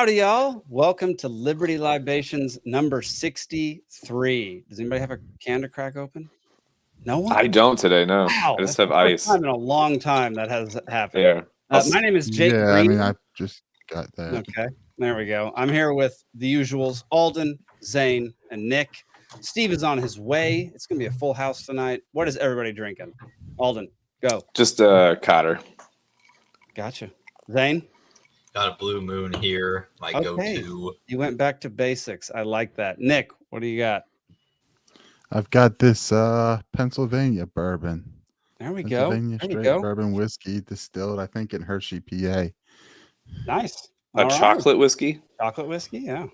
Howdy, y'all. Welcome to Liberty Libations number 63. Does anybody have a can to crack open? No one? I don't today, no. Wow, I just that's have the first ice. time in a long time that has happened. Yeah. My name is Jake Green. I mean, I just got that. Okay, there we go. I'm here with the usuals, Alden, Zane, and Nick. Steve is on his way. It's going to be a full house tonight. What is everybody drinking? Alden, go. Just Cotter. Gotcha. Zane? Got a Blue Moon here. My go-to. You went back to basics. I like that. Nick, what do you got? I've got this Pennsylvania bourbon. There we go. Pennsylvania straight bourbon whiskey distilled, I think, in Hershey, PA. Nice. A chocolate whiskey? Chocolate whiskey, yeah.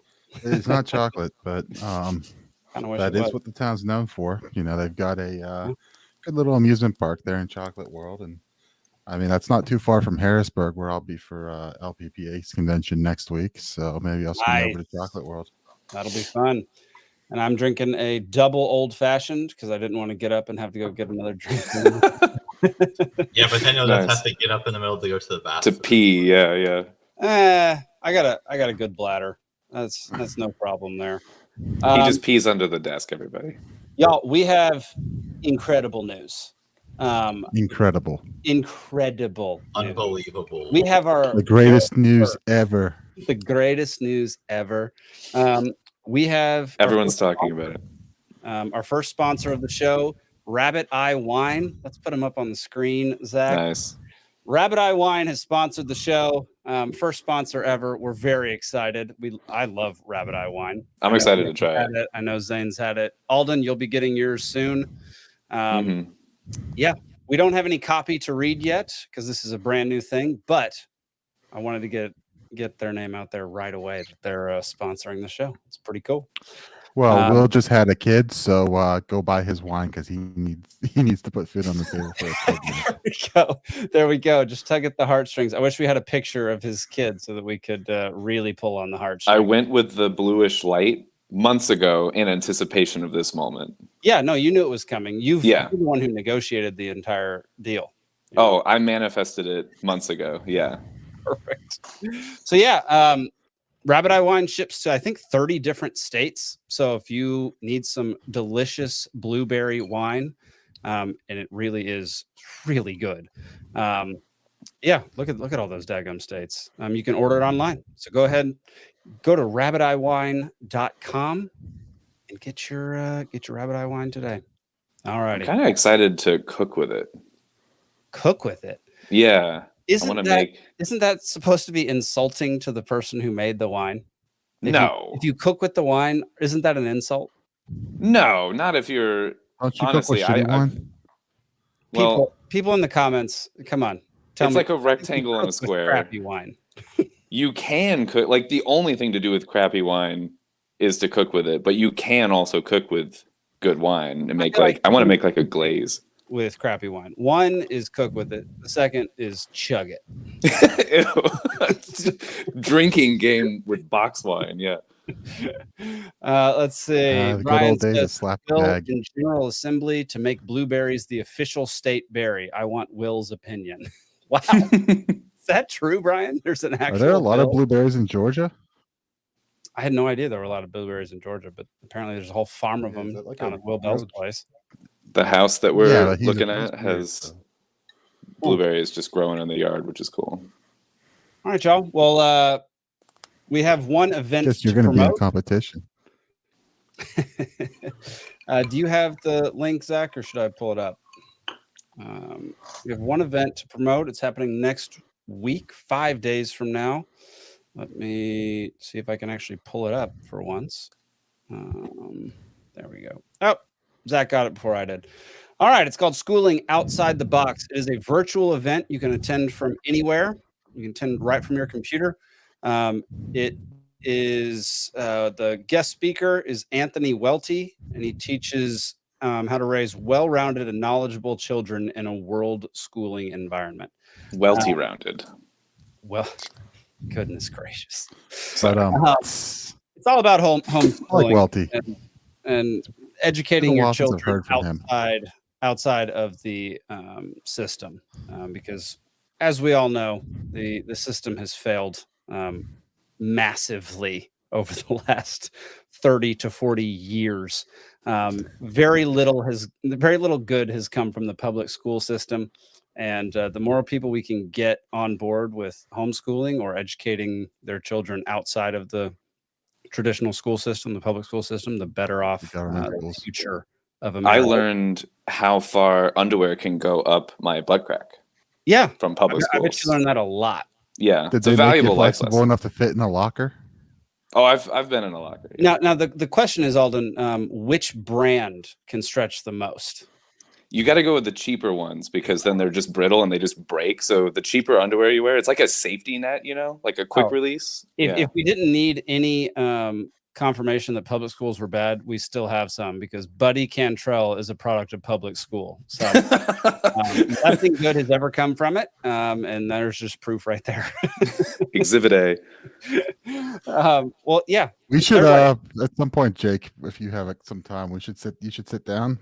It's not chocolate, but that is what the town's known for. You know, they've got a good little amusement park there in Chocolate World, and I mean, that's not too far from Harrisburg, where I'll be for LPPA's convention next week. So maybe I'll swing over to Chocolate World. That'll be fun. And I'm drinking a double old-fashioned because I didn't want to get up and have to go get another drink. Yeah, but then you'll just have to get up in the middle to go to the bathroom. To pee, yeah. I got a good bladder. That's no problem there. He just pees under the desk, everybody. Y'all, we have incredible news. Incredible, unbelievable. We have the greatest news ever. The greatest news ever. We have everyone's talking about it. Our first sponsor of the show, Rabbit Eye Wine. Let's put them up on the screen, Zach. Nice. Rabbit Eye Wine has sponsored the show. First sponsor ever. We're very excited. I love Rabbit Eye Wine. I'm excited to try it. I know Zane's had it. Alden, you'll be getting yours soon. Yeah, we don't have any copy to read yet because this is a brand new thing, but I wanted to get their name out there right away that they're sponsoring the show. It's pretty cool. Well, Will just had a kid, so go buy his wine because he needs to put food on the table for his kid. There we go. Just tug at the heartstrings. I wish we had a picture of his kid so that we could really pull on the heartstrings. I went with the bluish light months ago in anticipation of this moment. Yeah, no, you knew it was coming. You're the one who negotiated the entire deal. Oh, I manifested it months ago. Yeah. Perfect. So yeah, Rabbit Eye Wine ships to I think 30 different states. So if you need some delicious blueberry wine, and it really is really good. Yeah, look at all those daggum states. You can order it online. So go ahead, go to rabbiteyewine.com and get your Rabbit Eye Wine today. All righty. I'm kind of excited to cook with it. Cook with it. Yeah. Isn't that supposed to be insulting to the person who made the wine? If you cook with the wine, isn't that an insult? No, not if you're. Don't you honestly, cook with shitty wine? People in the comments, come on. It's like a rectangle on a square. Crappy wine. You can cook. Like the only thing to do with crappy wine is to cook with it, but you can also cook with good wine and make I want to make like a glaze. With crappy wine. One is cook with it. The second is chug it. Drinking game with box wine. Yeah. Let's see. Brian says, slap Bill bag. In General Assembly to make blueberries the official state berry. I want Will's opinion. Wow. Is that true, Brian? There's an actual. Are there a lot of blueberries in Georgia? I had no idea there were a lot of blueberries in Georgia, but apparently there's a whole farm of them down at Will Bell's place. The house that we're looking at has blueberries just growing in the yard, which is cool. All right, y'all. Well, we have one event Guess you're going to be in competition. Do you have the link, Zach, or should I pull it up? We have one event to promote. It's happening next week, 5 days from now. Let me see if I can actually pull it up for once. There we go. Oh, Zach got it before I did. All right. It's called Schooling Outside the Box. It is a virtual event you can attend from anywhere. You can attend right from your computer. It is the guest speaker is Anthony Welty, and he teaches how to raise well-rounded and knowledgeable children in a world schooling environment. Welty-rounded. Well, goodness gracious. But it's all about homeschooling like Welty. And educating your children outside of the system, because as we all know, the system has failed massively over the last 30 to 40 years. Very little good has come from the public school system. And the more people we can get on board with homeschooling or educating their children outside of the traditional school system, the public school system, the better off the future of America. I learned how far underwear can go up my butt crack. Yeah, from public schools. I bet you learned that a lot. Yeah, it's a valuable life lesson. Enough to fit in a locker. Oh, I've been in a locker. Yeah. Now the question is, Alden, which brand can stretch the most? You got to go with the cheaper ones because then they're just brittle and they just break. So the cheaper underwear you wear, it's like a safety net, like a quick release. If we didn't need any confirmation that public schools were bad, we still have some because Buddy Cantrell is a product of public school. So nothing good has ever come from it. And there's just proof right there. Exhibit A. Well, yeah. We should at some point, Jake, if you have some time, you should sit down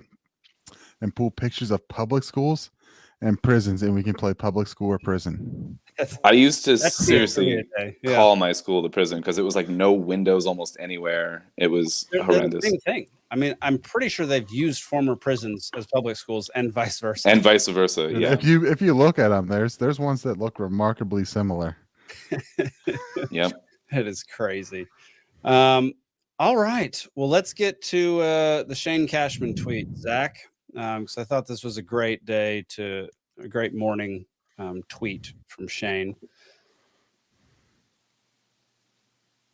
and pull pictures of public schools and prisons, and we can play public school or prison. I used to seriously call my school the prison because it was like no windows almost anywhere. It was horrendous. The same thing. I mean, I'm pretty sure they've used former prisons as public schools and vice versa. Yeah. If you look at them, there's ones that look remarkably similar. Yep. It is crazy. All right. Well, let's get to the Shane Cashman tweet, Zach. Because I thought this was a great morning tweet from Shane.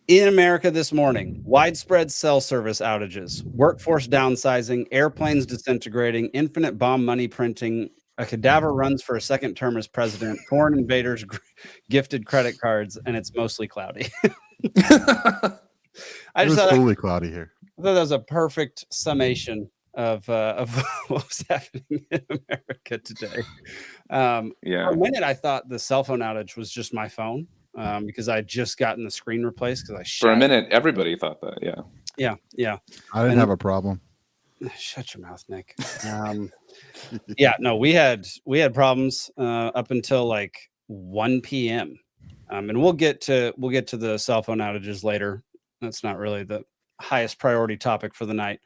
In America this morning, widespread cell service outages, workforce downsizing, airplanes disintegrating, infinite bomb money printing, a cadaver runs for a second term as president, foreign invaders gifted credit cards, and it's mostly cloudy. It was fully cloudy here. I thought that was a perfect summation of what was happening in America today. For a minute, I thought the cell phone outage was just my phone because I had just gotten the screen replaced because for a minute, everybody thought that. Yeah. I didn't have a problem. Shut your mouth, Nick. No, we had problems up until like 1 p.m. And we'll get to the cell phone outages later. That's not really the highest priority topic for the night.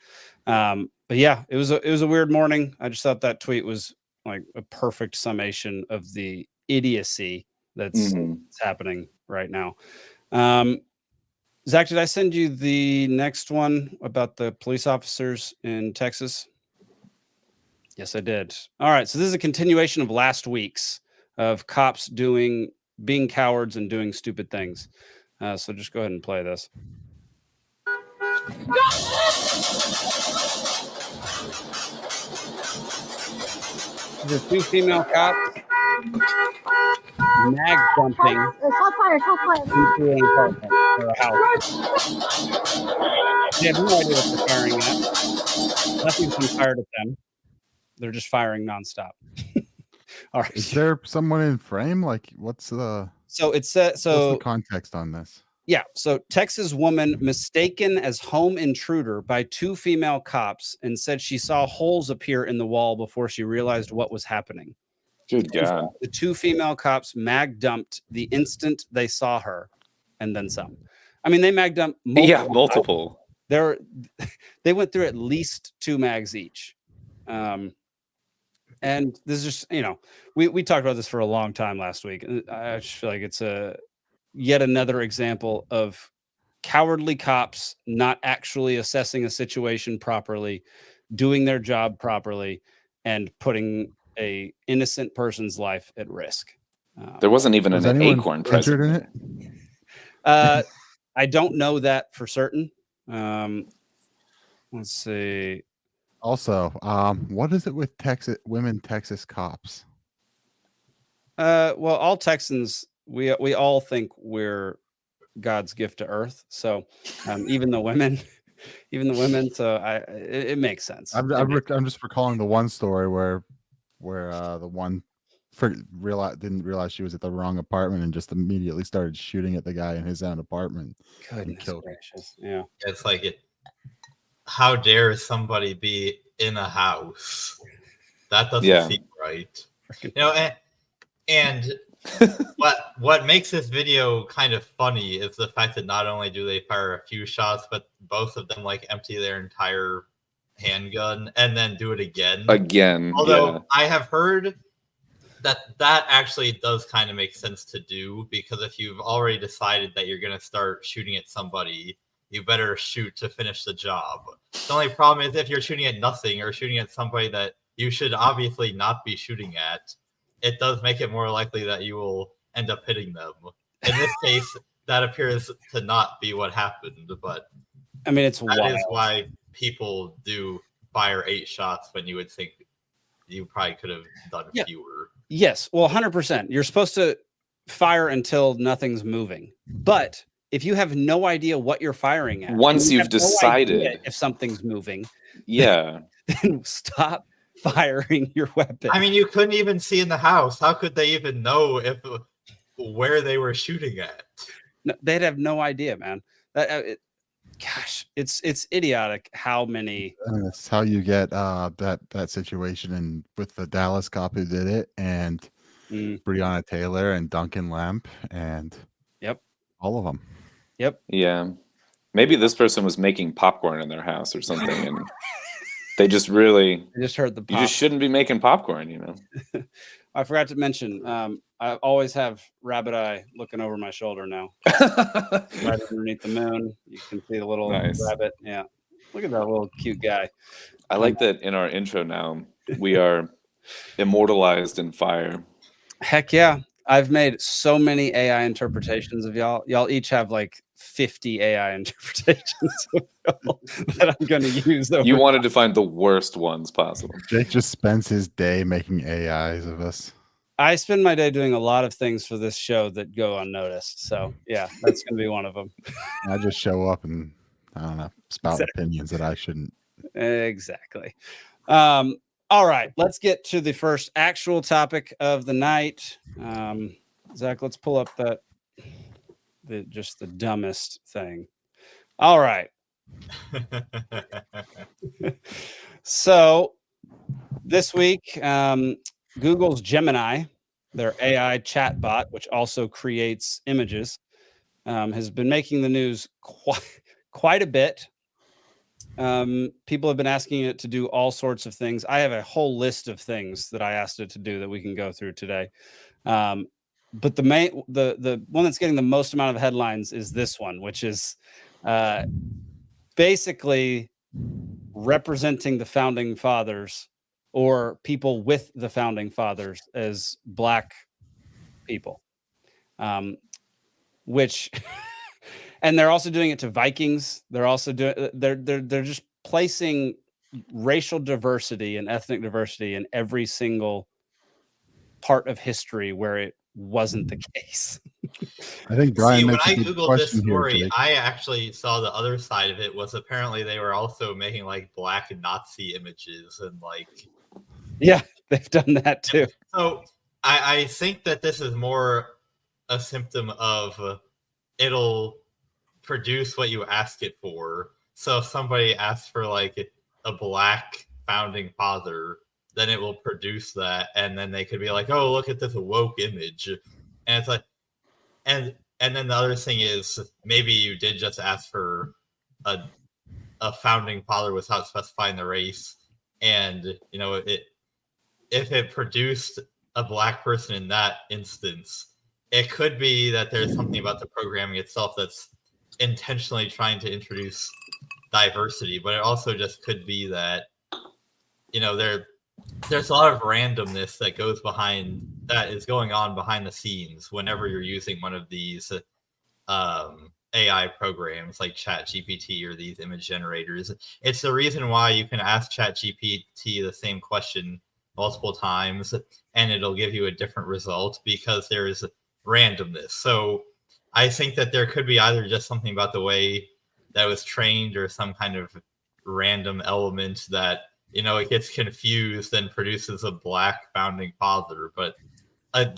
But yeah, it was a weird morning. I just thought that tweet was like a perfect summation of the idiocy that's happening right now. Zach, did I send you the next one about the police officers in Texas? Yes, I did. All right. So this is a continuation of last week's of cops being cowards and doing stupid things. So just go ahead and play this. There's 2 female cops mag jumping into an apartment or a house. They have no idea what they're firing at. Nothing's been fired at them. They're just firing nonstop. All right. Is there someone in frame? Like, what's the what's the context on this? Yeah. So Texas woman mistaken as home intruder by 2 female cops and said she saw holes appear in the wall before she realized what was happening. Good God. The 2 female cops mag dumped the instant they saw her and then some. I mean, they mag dumped multiple. They went through at least 2 mags each. And this is just, we talked about this for a long time last week. I just feel like it's yet another example of cowardly cops not actually assessing a situation properly, doing their job properly, and putting a innocent person's life at risk. There wasn't even an acorn present in it. I don't know that for certain. Let's see. Also, what is it with women Texas cops? Well, all Texans, we all think we're God's gift to earth. So even the women. So it makes sense. I'm just recalling the one story where the one didn't realize she was at the wrong apartment and just immediately started shooting at the guy in his own apartment. Goodness gracious. Yeah. It's like how dare somebody be in a house? That doesn't seem right. And what makes this video kind of funny is the fact that not only do they fire a few shots, but both of them like empty their entire handgun and then do it again. Although I have heard that actually does kind of make sense to do, because if you've already decided that you're going to start shooting at somebody, you better shoot to finish the job. The only problem is if you're shooting at nothing or shooting at somebody that you should obviously not be shooting at, it does make it more likely that you will end up hitting them. In this case, that appears to not be what happened, but I mean, that is why people do fire 8 shots when you would think you probably could have done fewer. Yes, well, 100%. You're supposed to fire until nothing's moving. But if you have no idea what you're firing at, once you've decided if something's moving, then stop firing your weapon. I mean, you couldn't even see in the house. How could they even know where they were shooting at? No, they'd have no idea, man. Gosh, it's idiotic how many. And that's how you get that situation and with the Dallas cop who did it, and Breonna Taylor and Duncan Lemp, and all of them. Yeah, maybe this person was making popcorn in their house or something, and they just heard the pop. You just shouldn't be making popcorn, you know. I forgot to mention, I always have rabbit eye looking over my shoulder now. Right underneath the moon, you can see the little rabbit. Yeah, look at that little cute guy. I like that in our intro now we are immortalized in fire. Heck yeah. I've made so many AI interpretations of y'all. Y'all each have like 50 AI interpretations of y'all that I'm going to use. You wanted to find the worst ones possible. Jake just spends his day making AIs of us. I spend my day doing a lot of things for this show that go unnoticed. So yeah, that's going to be one of them. I just show up and, I don't know, spout opinions that I shouldn't. Exactly. All right, let's get to the first actual topic of the night. Zach, let's pull up just the dumbest thing. All right. So this week, Google's Gemini, their AI chatbot, which also creates images, has been making the news quite a bit. People have been asking it to do all sorts of things. I have a whole list of things that I asked it to do that we can go through today. But the one that's getting the most amount of headlines is this one, which is basically representing the founding fathers or people with the founding fathers as Black people, which. And they're also doing it to Vikings. They're also they're just placing racial diversity and ethnic diversity in every single part of history where it wasn't the case. I think Brian. When I googled this story, I actually saw the other side of it. Was apparently they were also making like Black Nazi images and like. Yeah, they've done that too. So I think that this is more a symptom of it'll produce what you ask it for. So if somebody asks for like a Black founding father, then it will produce that, and then they could be like, "Oh, look at this woke image," and it's like, and then the other thing is maybe you did just ask for a founding father without specifying the race, and you know if it produced a Black person in that instance, it could be that there's something about the programming itself that's intentionally trying to introduce diversity, but it also just could be that, you know, there's a lot of randomness that is going on behind the scenes whenever you're using one of these AI programs like ChatGPT or these image generators. It's the reason why you can ask ChatGPT the same question multiple times and it'll give you a different result because there's randomness. So I think that there could be either just something about the way that was trained or some kind of random element that, you know, it gets confused and produces a Black founding father. But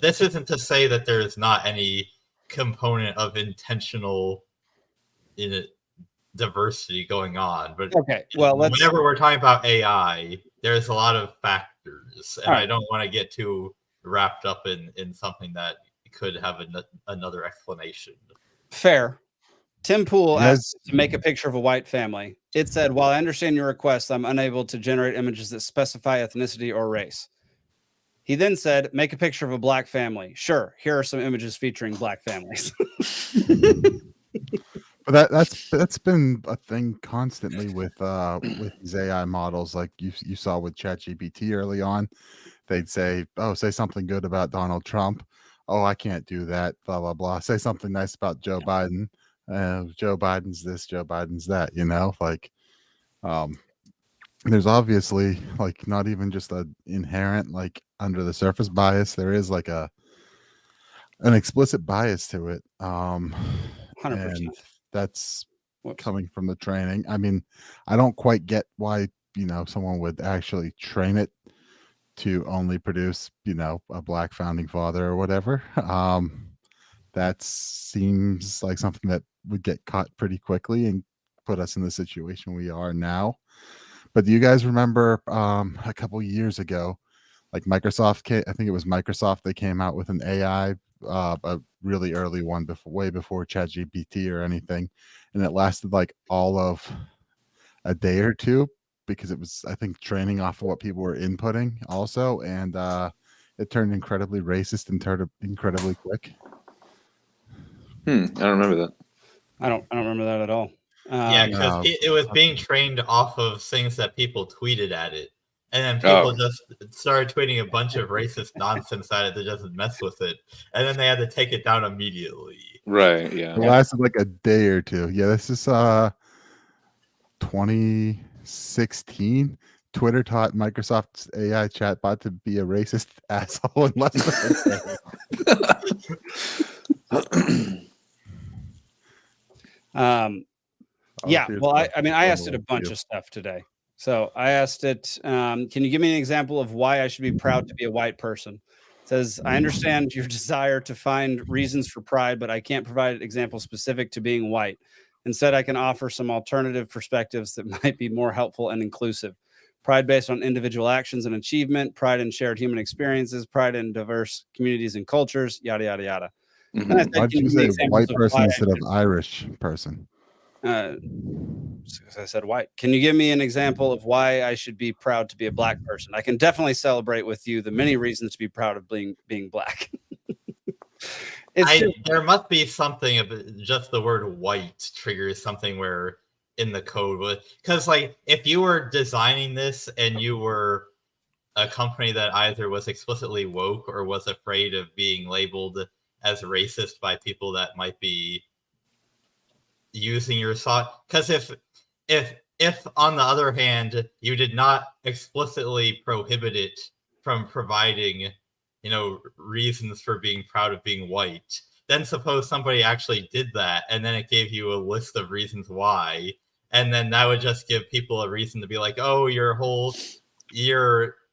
this isn't to say that there is not any component of intentional diversity going on. But okay, well, whenever we're talking about AI, there's a lot of factors, and I don't want to get too wrapped up in something that could have another explanation. Fair. Tim Poole Yes. asked to make a picture of a white family. It said, while I understand your request, I'm unable to generate images that specify ethnicity or race. He then said, make a picture of a black family. Sure, here are some images featuring black families. But that's been a thing constantly with these AI models, like you saw with ChatGPT early on. They'd say, "Oh, say something good about Donald Trump." "Oh, I can't do that." Blah blah blah. Say something nice about Joe Biden. Joe Biden's this, Joe Biden's that. Like, there's obviously like not even just an inherent like under the surface bias. There is like an explicit bias to it. 100%. And that's coming from the training. I mean, I don't quite get why someone would actually train it to only produce a black founding father or whatever. That seems like something that would get caught pretty quickly and put us in the situation we are now. But do you guys remember a couple years ago, like Microsoft I think it was Microsoft, they came out with an AI, a really early one, way before ChatGPT or anything, and it lasted like all of a day or two, because it was, I think, training off of what people were inputting also, and it turned incredibly racist and turned incredibly quick. I don't remember that. I don't remember that at all. Yeah, because it was being trained off of things that people tweeted at it, and then people just started tweeting a bunch of racist nonsense at it that doesn't mess with it, and then they had to take it down immediately. Right. Yeah. It lasted like a day or two. Yeah, this is 2016. Twitter taught Microsoft's AI chatbot to be a racist asshole in less than a day. Yeah, well, I mean, I asked it a bunch of stuff today. So I asked it, can you give me an example of why I should be proud to be a white person? It says, I understand your desire to find reasons for pride, but I can't provide an example specific to being white. Instead, I can offer some alternative perspectives that might be more helpful and inclusive. Pride based on individual actions and achievement, pride in shared human experiences, pride in diverse communities and cultures, yada, yada, yada. Mm-hmm. And I said, Why'd you say white person instead of Irish person? I said white. Can you give me an example of why I should be proud to be a black person? I can definitely celebrate with you the many reasons to be proud of being black. There must be something of just the word white triggers something where in the code, because like if you were designing this and you were a company that either was explicitly woke or was afraid of being labeled as racist by people that might be using your thought, because if on the other hand you did not explicitly prohibit it from providing reasons for being proud of being white, then suppose somebody actually did that and then it gave you a list of reasons why, and then that would just give people a reason to be like, oh, your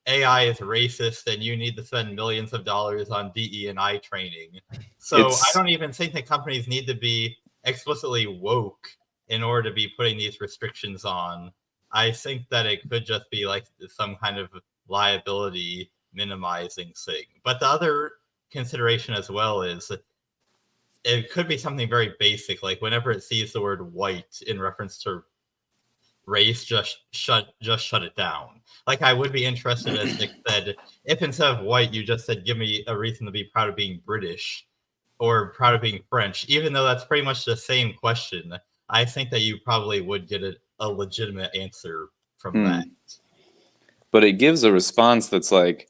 AI is racist and you need to spend millions of dollars on DE&I training. So I don't even think that companies need to be explicitly woke in order to be putting these restrictions on. I think that it could just be like some kind of liability minimizing thing. But the other consideration as well is it could be something very basic, like whenever it sees the word white in reference to race, just shut it down. Like I would be interested, as Nick said, if instead of white you just said give me a reason to be proud of being British or proud of being French, even though that's pretty much the same question. I think that you probably would get a legitimate answer from that. But it gives a response that's like,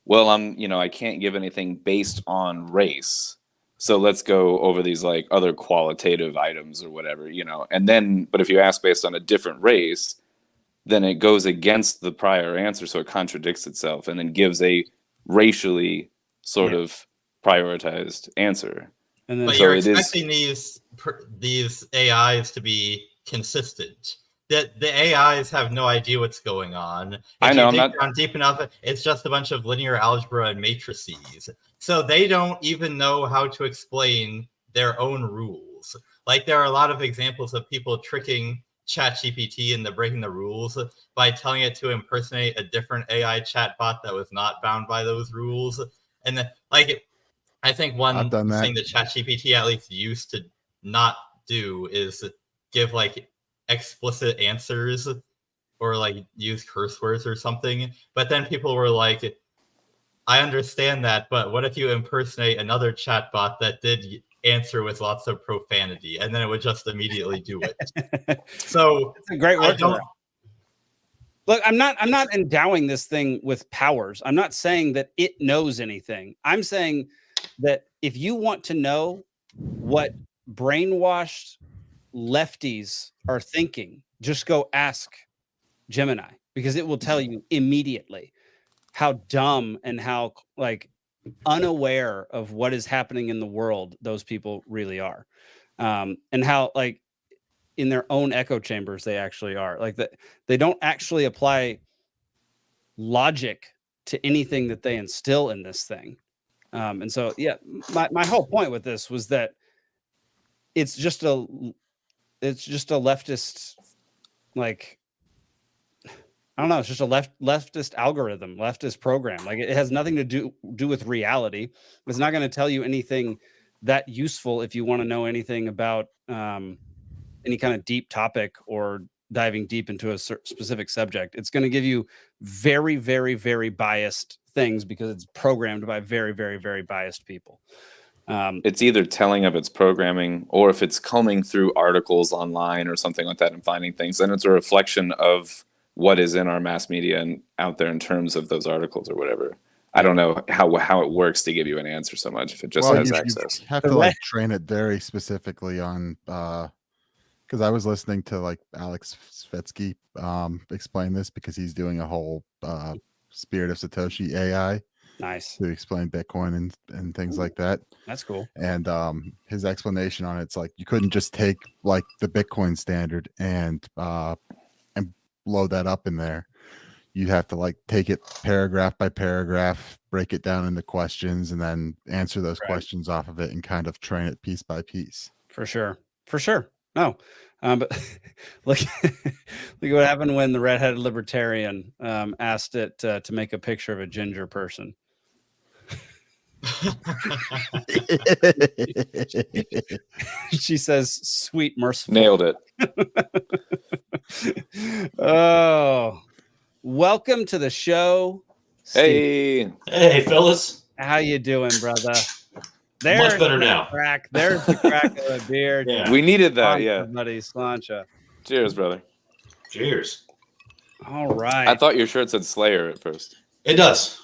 well, I can't give anything based on race. So let's go over these like other qualitative items or whatever, and then, but if you ask based on a different race, then it goes against the prior answer. So it contradicts itself and then gives a racially sort of prioritized ansor. And then, but you're expecting these AIs to be consistent. That the AIs have no idea what's going on. I know, I'm not deep enough. It's just a bunch of linear algebra and matrices. So they don't even know how to explain their own rules. Like there are a lot of examples of people tricking ChatGPT into breaking the rules by telling it to impersonate a different AI chatbot that was not bound by those rules. And I think one I've done that. thing that ChatGPT at least used to not do is give like explicit answers or like use curse words or something. But then people were like, I understand that, but what if you impersonate another chatbot that did answer with lots of profanity, and then it would just immediately do it? So it's a great workaround. Look, I'm not endowing this thing with powers. I'm not saying that it knows anything. I'm saying that if you want to know what brainwashed lefties are thinking, just go ask Gemini, because it will tell you immediately how dumb and how like unaware of what is happening in the world those people really are, and how like in their own echo chambers they actually are. Like that they don't actually apply logic to anything that they instill in this thing. And so yeah, my whole point with this was that it's just a leftist, like, I don't know, it's just a leftist algorithm, leftist program. Like it has nothing to do with reality. It's not going to tell you anything that useful if you want to know anything about any kind of deep topic or diving deep into a specific subject. It's going to give you very, very, very biased things because it's programmed by very, very, very biased people. It's either telling of its programming, or if it's combing through articles online or something like that and finding things, then it's a reflection of what is in our mass media and out there in terms of those articles or whatever. I don't know how it works to give you an answer so much if it just has access. You have to like train it very specifically on because I was listening to like Alex Svetsky explain this, because he's doing a whole Spirit of Satoshi AI to explain Bitcoin and things like that. That's cool. And his explanation on it's like you couldn't just take like the Bitcoin standard and load that up in there. You'd have to like take it paragraph by paragraph, break it down into questions, and then answer those questions off of it and kind of train it piece by piece. For sure. No, but look what happened when the redheaded libertarian asked it to make a picture of a ginger person. She says, "Sweet, merciful." Nailed it. Oh, welcome to the show, Steve. Hey, fellas. How you doing, brother? Much better now. There's the crack of a beer. Yeah. We needed that, yeah. Buddy, slancha. Cheers, brother. Cheers. All right. I thought your shirt said Slayer at first. It does.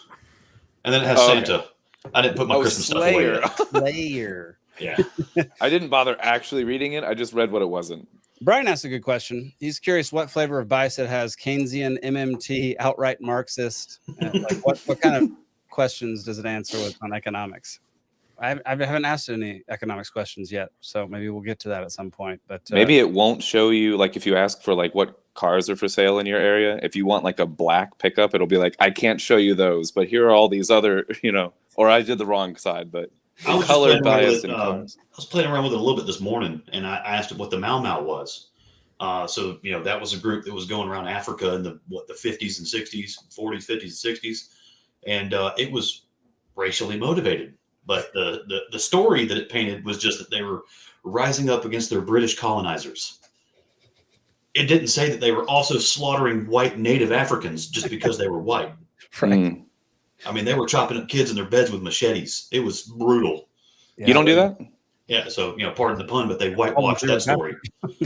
And then it has Santa. Okay. I didn't put my Christmas Slayer. stuff away yet. Slayer. Yeah. I didn't bother actually reading it. I just read what it wasn't. Brian asked a good question. He's curious what flavor of bias it has: Keynesian, MMT, outright Marxist. Like what kind of questions does it answer with on economics? I haven't asked any economics questions yet, so maybe we'll get to that at some point. But maybe it won't show you, like if you ask for like what cars are for sale in your area, if you want like a black pickup, it'll be like, I can't show you those, but here are all these other, or I did the wrong side, but color bias in cars. I was playing around with it a little bit this morning, and I asked it what the Mau Mau was. So that was a group that was going around Africa in the 50s and 60s, 40s, 50s, and 60s, and it was racially motivated. But the story that it painted was just that they were rising up against their British colonizers. It didn't say that they were also slaughtering white native Africans just because they were white. Right. I mean, they were chopping up kids in their beds with machetes. It was brutal. Yeah, you don't do that? Yeah. So, pardon the pun, but they whitewashed that story.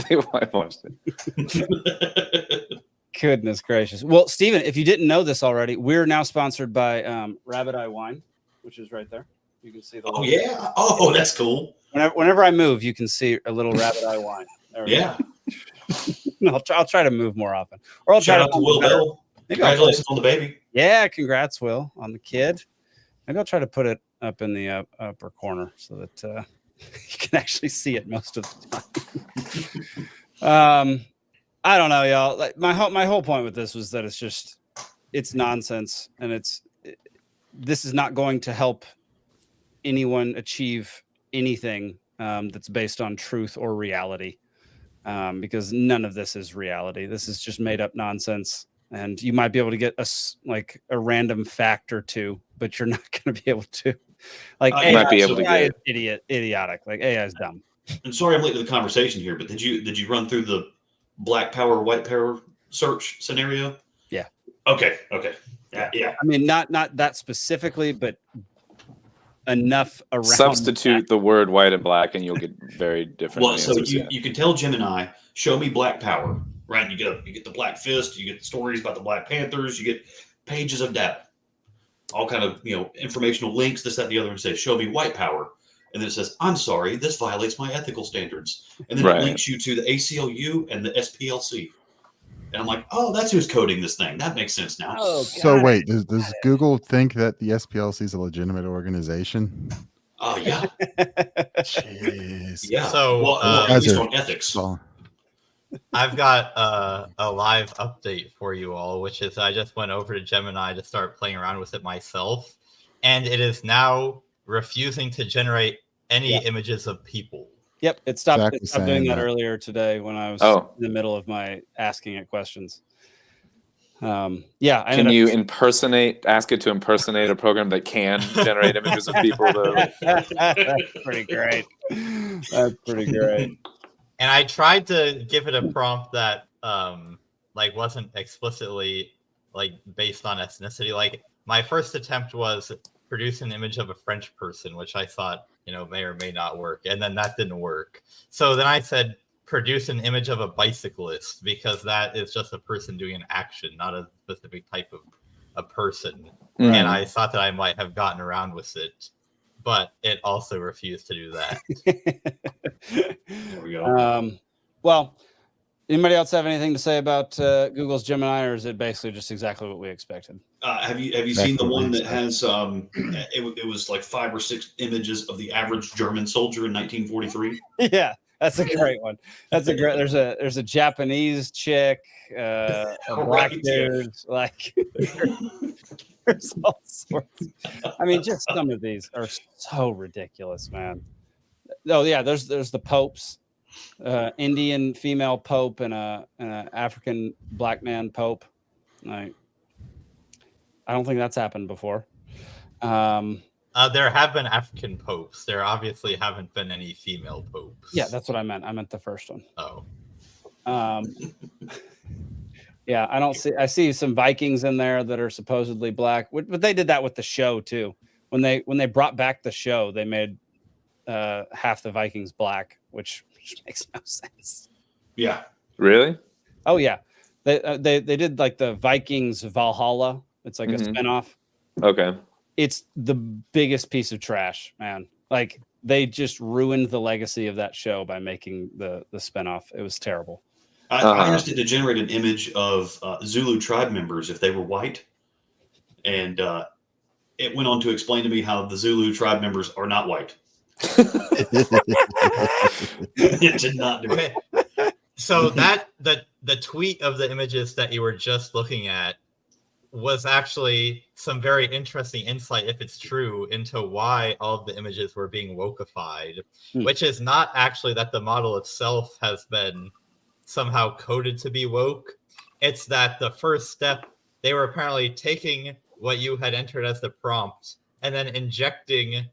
They whitewashed it. Goodness gracious. Well, Stephen, if you didn't know this already, we're now sponsored by Rabbit Eye Wine, which is right there. You can see the. Oh yeah! Oh, that's cool. Whenever I move, you can see a little Rabbit Eye Wine. Yeah. I'll try to move more often. Or I'll shout try out to Will Bell. Congratulations on the baby. Yeah, congrats, Will, on the kid. Maybe I'll try to put it up in the upper corner so that you can actually see it most of the time. I don't know, y'all. Like my whole point with this was that it's nonsense, and this is not going to help anyone achieve anything that's based on truth or reality, because none of this is reality. This is just made up nonsense, and you might be able to get a random fact or two, but you're not going to be able to Like you might be able to AI get is idiotic. Like AI is dumb. And sorry I'm late to the conversation here, but did you run through the black power, white power search scenario? Yeah. Okay. Yeah. I mean, not that specifically, but enough around. substitute the word white and black, and you'll get very different. Well, so answers, you can tell Gemini, show me black power, right? You get the Black Fist, you get the stories about the Black Panthers, you get pages of data, all kind of informational links, this, that, and the other, and says, show me white power. And then it says, I'm sorry, this violates my ethical standards. And then it links you to the ACLU and the SPLC. And I'm like, oh, that's who's coding this thing. That makes sense now. Oh, so wait, does Google think that the SPLC is a legitimate organization? Oh, yeah. Jeez. Yeah. So, at least on ethics. I've got a live update for you all, which is I just went over to Gemini to start playing around with it myself. And it is now refusing to generate any images of people. Yep, it stopped doing that that earlier today when I was in the middle of my asking it questions. Can you ask it to impersonate a program that can generate images of people? That's pretty great. That's pretty great. And I tried to give it a prompt that wasn't explicitly based on ethnicity. Like my first attempt was produce an image of a French person, which I thought may or may not work, and then that didn't work. So then I said produce an image of a bicyclist, because that is just a person doing an action, not a specific type of a person. And I thought that I might have gotten around with it, but it also refused to do that. There we go. Well, anybody else have anything to say about Google's Gemini, or is it basically just exactly what we expected? Have you seen the one that has it was like 5 or 6 images of the average German soldier in 1943? Yeah, that's a great one. There's a Japanese chick, a black dude, there's all sorts. I mean, just some of these are so ridiculous, man. Oh yeah, there's the popes, Indian female pope and a African black man pope. I don't think that's happened before. There have been African popes. There obviously haven't been any female popes. Yeah, that's what I meant. I meant the first one. Oh. Yeah, I see some Vikings in there that are supposedly black, but they did that with the show too. When they brought back the show, they made half the Vikings black, which makes no sense. Yeah. Really? Oh yeah. They did like the Vikings Valhalla. It's like a spinoff. Okay. It's the biggest piece of trash, man. Like they just ruined the legacy of that show by making the spinoff. It was terrible. I asked it to generate an image of Zulu tribe members if they were white, and it went on to explain to me how the Zulu tribe members are not white. It did not do it. So the tweet of the images that you were just looking at was actually some very interesting insight, if it's true, into why all of the images were being wokeified, which is not actually that the model itself has been somehow coded to be woke. It's that the first step, they were apparently taking what you had entered as the prompt and then injecting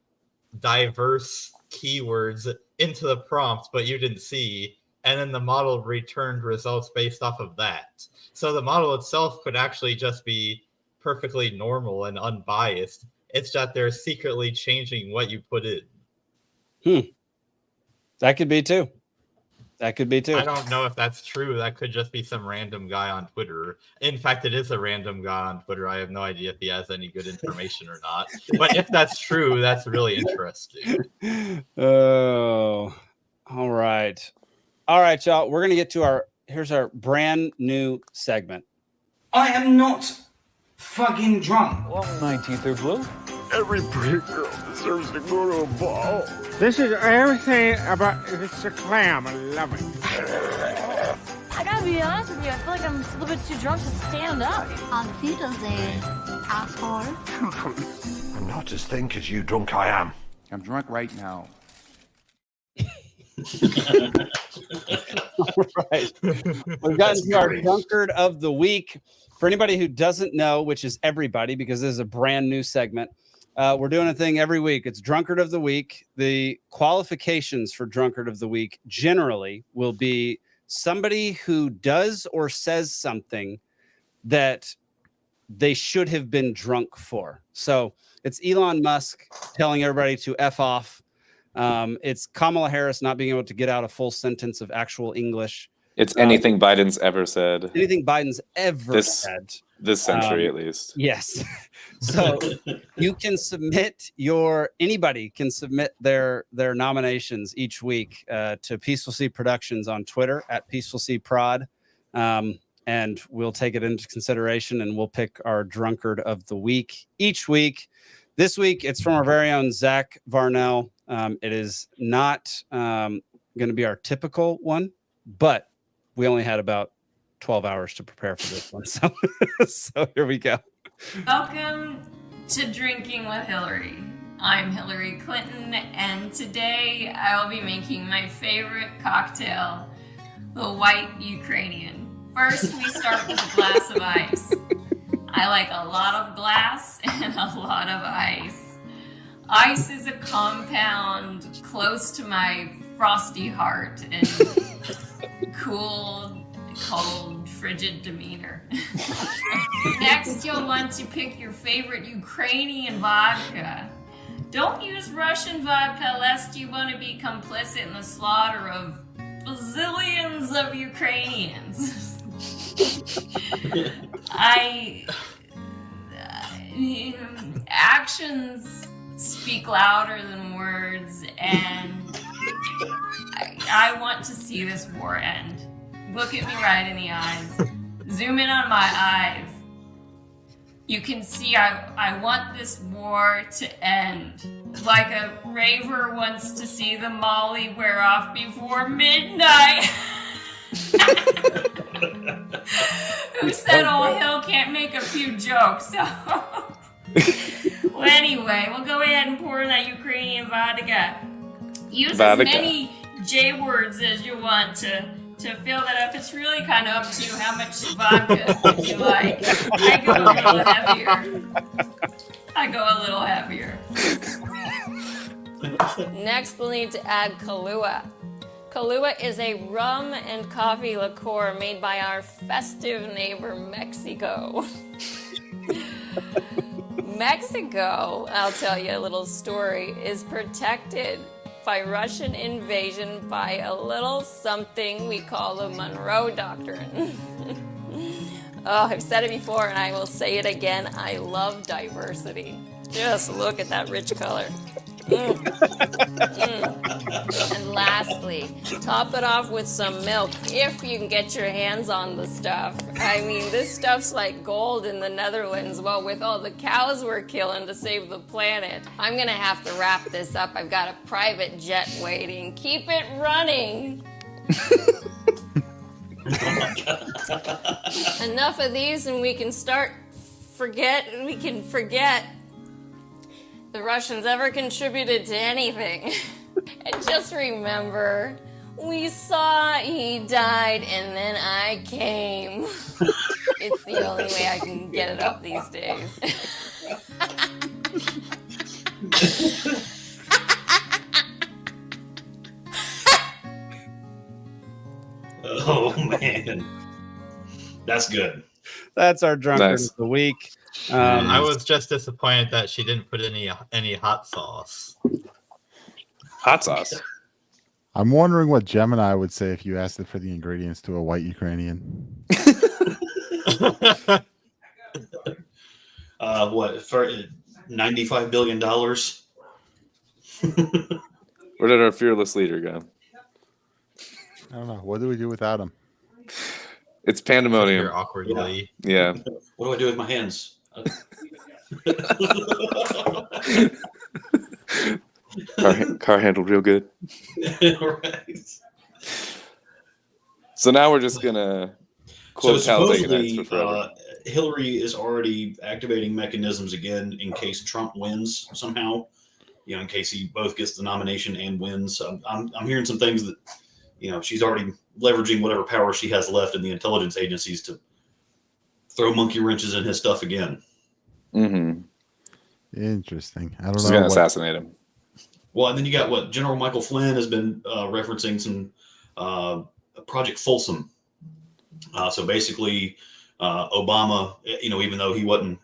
diverse keywords into the prompt, but you didn't see. And then the model returned results based off of that. So the model itself could actually just be perfectly normal and unbiased. It's that they're secretly changing what you put in. That could be too. I don't know if that's true. That could just be some random guy on Twitter. In fact, it is a random guy on Twitter. I have no idea if he has any good information or not. But if that's true, that's really interesting. Oh, all right. All right, y'all. We're going to get to here's our brand new segment. I am not fucking drunk. Well, 19th or blue. Every pretty girl deserves to go to a ball. This is everything about it's a clam. I love it. I gotta be honest with you. I feel like I'm a little bit too drunk to stand up. On Wiedersehen, asshole. I'm not as thin as you drunk I am. I'm drunk right now. All right. We've gotten to our Drunkard of the week. For anybody who doesn't know, which is everybody, because this is a brand new segment, We're doing a thing every week. It's Drunkard of the Week. The qualifications for Drunkard of the Week generally will be somebody who does or says something that they should have been drunk for. So it's Elon Musk telling everybody to F off. It's Kamala Harris not being able to get out a full sentence of actual English. It's anything Biden's ever said. Anything Biden's ever said. This century, at least. Yes. So you can submit anybody can submit their nominations each week to Peaceful Sea Productions on Twitter at Peaceful Sea Prod. And we'll take it into consideration and we'll pick our Drunkard of the Week each week. This week, it's from our very own Zach Varnell. It is not going to be our typical one, but we only had about 12 hours to prepare for this one. So, so here we go. Welcome to Drinking with Hillary. I'm Hillary Clinton, and today I will be making my favorite cocktail, the White Ukrainian. First, we start with a glass of ice. I like a lot of glass and a lot of ice. Ice is a compound close to my frosty heart and cool, cold, frigid demeanor. Next, you'll want to pick your favorite Ukrainian vodka. Don't use Russian vodka lest you want to be complicit in the slaughter of bazillions of Ukrainians. Actions speak louder than words, and I want to see this war end. Look at me right in the eyes. Zoom in on my eyes. You can see I want this war to end. Like a raver wants to see the molly wear off before midnight. Who said Old Hill can't make a few jokes? Well, anyway, we'll go ahead and pour in that Ukrainian vodka. Use as many J words as you want to fill that up. It's really kind of up to you how much vodka would you like. I go a little heavier. Next, we'll need to add Kahlua. Kahlua is a rum and coffee liqueur made by our festive neighbor, Mexico. Mexico, I'll tell you a little story, is protected by Russian invasion by a little something we call the Monroe Doctrine. Oh, I've said it before and I will say it again. I love diversity. Just look at that rich color. And lastly, top it off with some milk if you can get your hands on the stuff. I mean, this stuff's like gold in the Netherlands. Well, with all the cows we're killing to save the planet, I'm gonna have to wrap this up. I've got a private jet waiting. Keep it running. Enough of these and we can forget the Russians ever contributed to anything. And just remember, we saw he died and then I came. It's the only way I can get it up these days. Oh, man. That's good. That's our Drunkard of the Week. I was just disappointed that she didn't put any hot sauce. Hot sauce? I'm wondering what Gemini would say if you asked it for the ingredients to a white Ukrainian. What, for $95 billion? Where did our fearless leader go? I don't know. What do we do without him? It's pandemonium. Awkwardly. Yeah. What do I do with my hands? Car handled real good. Right. So now we're just gonna quote supposedly, Hillary is already activating mechanisms again in case Trump wins somehow. You know, in case he both gets the nomination and wins. I'm hearing some things that, you know, she's already leveraging whatever power she has left in the intelligence agencies to throw monkey wrenches in his stuff again. Mm-hmm. Interesting. I don't She's know. going to assassinate him. Well, and then you got what General Michael Flynn has been referencing some Project Folsom. So basically, Obama, even though he wasn't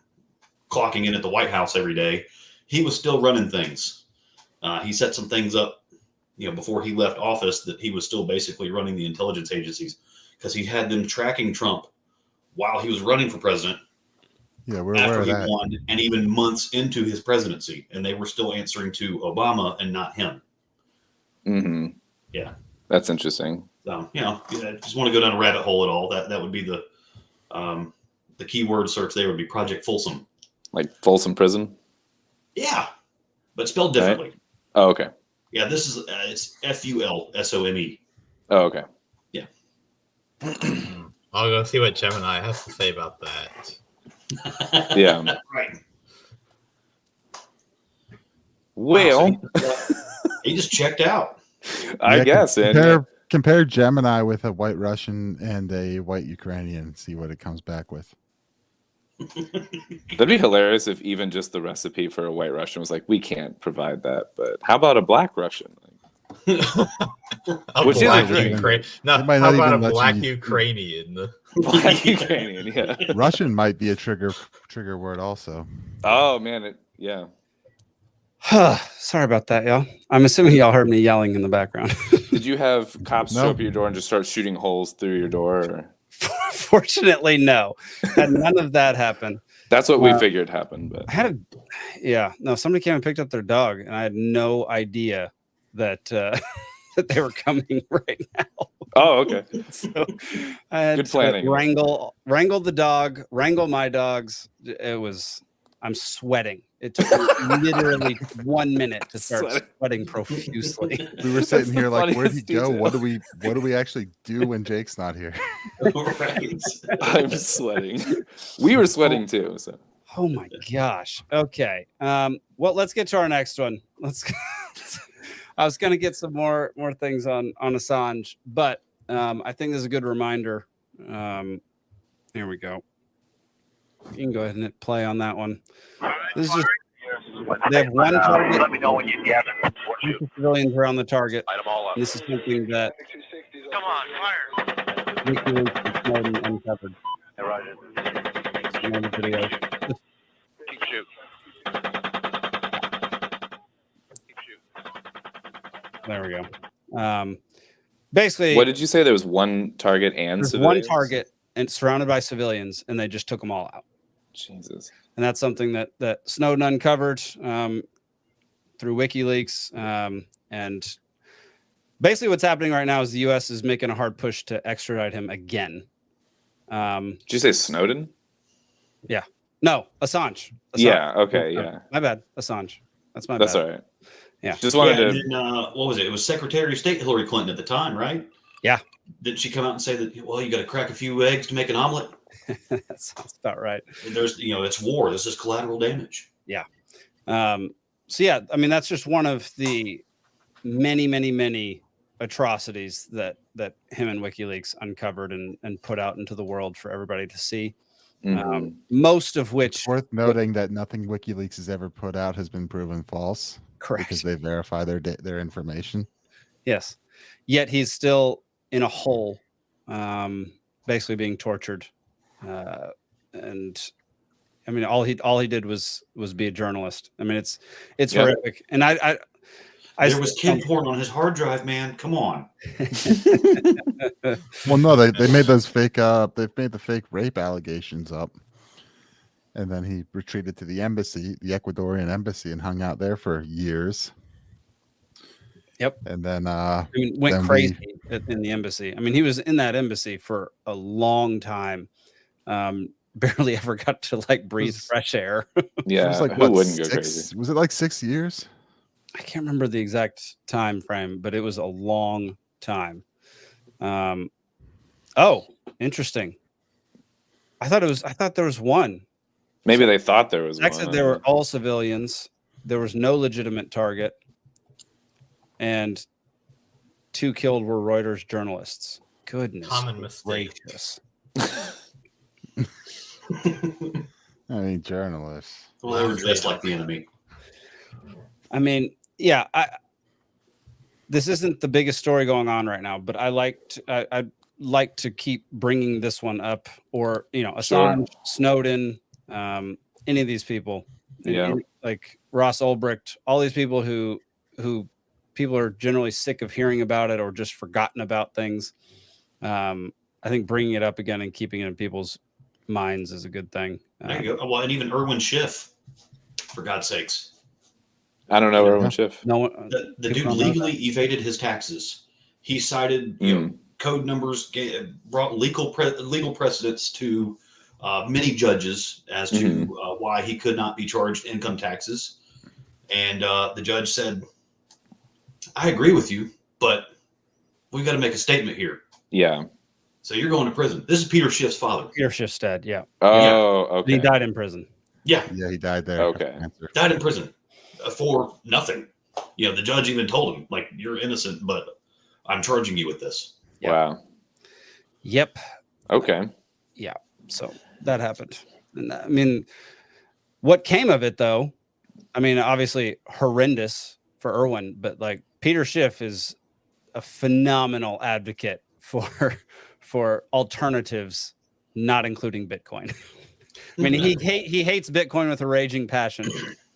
clocking in at the White House every day, he was still running things. He set some things up, before he left office, that he was still basically running the intelligence agencies, because he had them tracking Trump while he was running for president. Yeah, we're after aware of he that. won, and even months into his presidency, and they were still answering to Obama and not him. Mm-hmm. Yeah, that's interesting. So just want to go down a rabbit hole at all. That would be the keyword search. There would be Project Folsom, like Folsom Prison. Yeah, but spelled differently. Right? Oh, okay. Yeah, this is it's FULSOME. Oh, okay. Yeah. I'll go see what Gemini has to say about that. Yeah. Right. Well, he just checked out. I guess. Compare Gemini with a white Russian and a white Ukrainian and see what it comes back with. That'd be hilarious if even just the recipe for a white Russian was like, we can't provide that, but how about a black Russian? Which is a dream. No, how about a black Ukrainian? Black Ukrainian, yeah. Russian might be a trigger word also. Oh man, yeah. Sorry about that, y'all. I'm assuming y'all heard me yelling in the background. Did you have cops show up at your door and just start shooting holes through your door? Or? Fortunately, no. Had none of that happen. That's what we figured happened. But I had somebody came and picked up their dog, and I had no idea that that they were coming right now. Oh, okay. So I had good planning. To wrangle the dog, wrangle my dogs. I'm sweating. It took me literally 1 minute to start sweating profusely. We were sitting here like, where'd he go? What do we actually do when Jake's not here? Right. I'm sweating. We were sweating too. So. Oh my gosh. Okay. Well, let's get to our next one. I was going to get some more things on Assange, but I think this is a good reminder. Here we go. You can go ahead and hit play on that one. This is just they have one target. Let me know when you gather. Civilians around the target. This is something that Come on, fire. Snowden uncovered. Snowden video. Keep shooting. There we go. Basically, what did you say? There was one target and civilians? One target and surrounded by civilians, and they just took them all out. Jesus. And that's something that Snowden uncovered through WikiLeaks. And basically what's happening right now is the U.S. is making a hard push to extradite him again. Did you say Snowden? Yeah. No, Assange. Yeah, okay, yeah. My bad. Assange. That's my bad. That's all right. Yeah. Just wanted to... And then, what was it? It was Secretary of State Hillary Clinton at the time, right? Yeah. Didn't she come out and say that, well, you got to crack a few eggs to make an omelet? That sounds about right. There's, it's war. This is collateral damage. Yeah. So yeah, I mean, that's just one of the many atrocities that him and WikiLeaks uncovered and put out into the world for everybody to see. Mm-hmm. Most of which it's worth noting that nothing WikiLeaks has ever put out has been proven false. Correct. Because they verify their information. Yes. Yet he's still in a hole, basically being tortured. And I mean, all he did was be a journalist. I mean, it's horrific. And I there was kid porn on his hard drive, man. Come on. Well, no, they made those fake. They've made the fake rape allegations up, and then he retreated to the embassy, the Ecuadorian embassy, and hung out there for years. Yep. And then went crazy in the embassy. I mean, he was in that embassy for a long time. Barely ever got to breathe fresh air. Yeah, it was like, who wouldn't go crazy? Was it like 6 years? I can't remember the exact time frame, but it was a long time. Oh, interesting. I thought there was one. Maybe they thought there was one. Said they were all civilians. There was no legitimate target, and 2 killed were Reuters journalists. Goodness Common mistake. gracious. I mean, journalists. Well, they're dressed like the enemy. I mean, yeah, this isn't the biggest story going on right now, but I'd like to keep bringing this one up, or Assange, Snowden, any of these people, like Ross Ulbricht, all these people who people are generally sick of hearing about it or just forgotten about things. I think bringing it up again and keeping it in people's minds is a good thing. There you go. Well, and even Erwin Schiff, for God's sakes. I don't know Erwin Schiff. No one, the dude legally evaded his taxes. He cited code numbers, brought legal precedents to many judges as to why he could not be charged income taxes. And the judge said, I agree with you, but we've got to make a statement here. Yeah. So you're going to prison. This is Peter Schiff's father. Peter Schiff's dad, yeah. Oh, okay. He died in prison. Yeah. Yeah, he died there. Okay. Died in prison for nothing. The judge even told him, like, you're innocent, but I'm charging you with this. Yep. Wow. Yep. Okay. Yeah. So that happened. And I mean, what came of it, though, I mean, obviously horrendous for Erwin, but like Peter Schiff is a phenomenal advocate for alternatives, not including Bitcoin. I mean, he hates Bitcoin with a raging passion,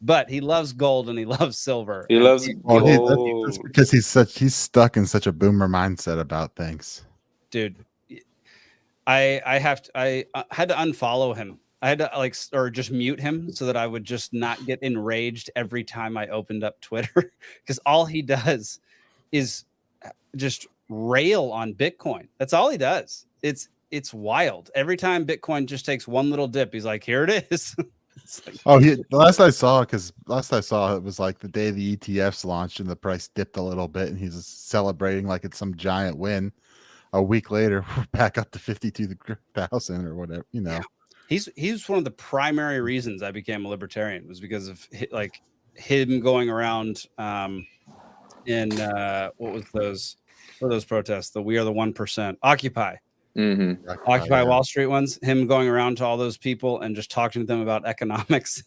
but he loves gold and he loves silver. He loves gold. That's because he's stuck in such a boomer mindset about things. Dude, I had to unfollow him. I had to or just mute him so that I would just not get enraged every time I opened up Twitter, because all he does is just rail on Bitcoin. That's all he does. It's wild. Every time Bitcoin just takes one little dip, he's like, here it is. The last I saw it was like the day the ETFs launched and the price dipped a little bit and he's celebrating like it's some giant win. A week later, we're back up to 52,000 or whatever, Yeah. He's one of the primary reasons I became a libertarian, was because of like him going around in what were those protests? The We Are the 1%, Occupy. Occupy Wall Street ones, him going around to all those people and just talking to them about economics.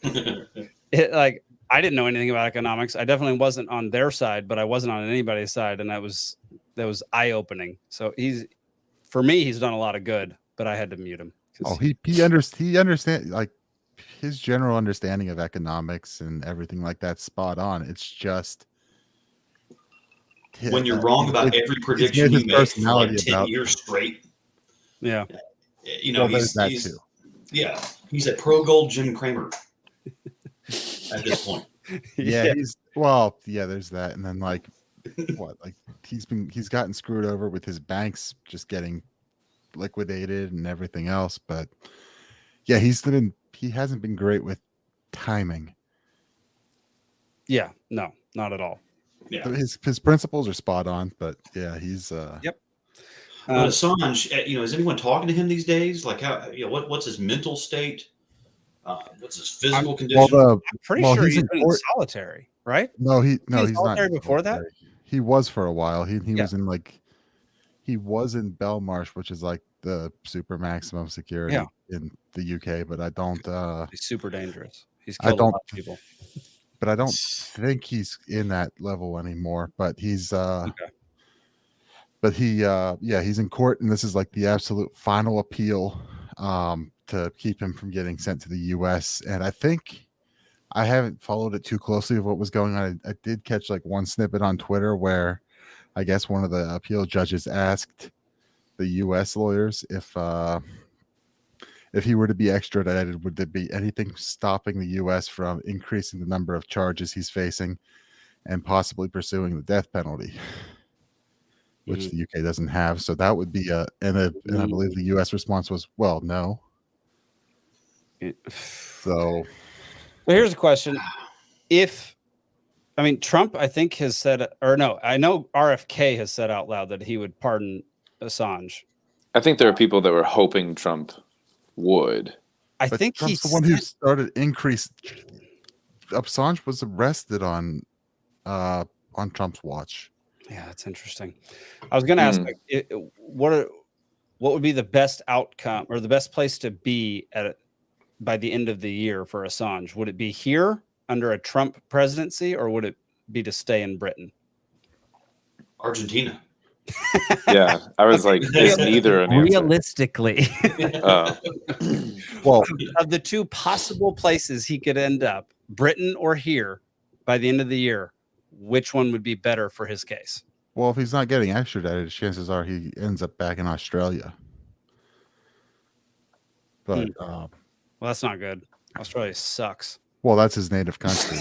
I didn't know anything about economics. I definitely wasn't on their side, but I wasn't on anybody's side, and that was eye-opening. So he's done a lot of good, but I had to mute him. He understands, like, his general understanding of economics and everything like that, spot on. It's just when you're wrong about every prediction you make for like 10 years straight. Yeah. He's a pro-gold Jim Cramer at this point. Yeah, there's that. And then he's gotten screwed over with his banks just getting liquidated and everything else. But yeah, he hasn't been great with timing. Yeah, no, not at all. Yeah, his principles are spot on, but yeah, he's yep. Assange, is anyone talking to him these days? Like, how, what's his mental state? What's his physical condition? I'm pretty sure he's been in solitary, right? No, he's solitary not before that. He was for a while. He was in Belmarsh, which is like the super maximum security in the UK, but I don't. He's super dangerous. He's killed a lot of people. But I don't think he's in that level anymore. But he's but he's in court, and this is like the absolute final appeal to keep him from getting sent to the US. And I think I haven't followed it too closely of what was going on. I did catch like one snippet on Twitter where I guess one of the appeal judges asked the US lawyers if he were to be extradited, would there be anything stopping the U.S. from increasing the number of charges he's facing and possibly pursuing the death penalty, which the UK doesn't have? So that would be and I believe the U.S. response was, well, no. So here's a question. Trump, I think, has said, or no, I know RFK has said out loud that he would pardon Assange. I think there are people that were hoping Trump would. I think Trump's the one who started increase. Assange was arrested on Trump's watch. Yeah, that's interesting. I was going to ask, what would be the best outcome or the best place to be at by the end of the year for Assange? Would it be here under a Trump presidency, or would it be to stay in Britain? Argentina. Yeah, I was like, is neither an answer? Realistically, Well, of the two possible places he could end up, Britain or here, by the end of the year, which one would be better for his case? well, if he's not getting extradited, chances are he ends up back in Australia. But well, that's not good. Australia sucks. Well, that's his native country.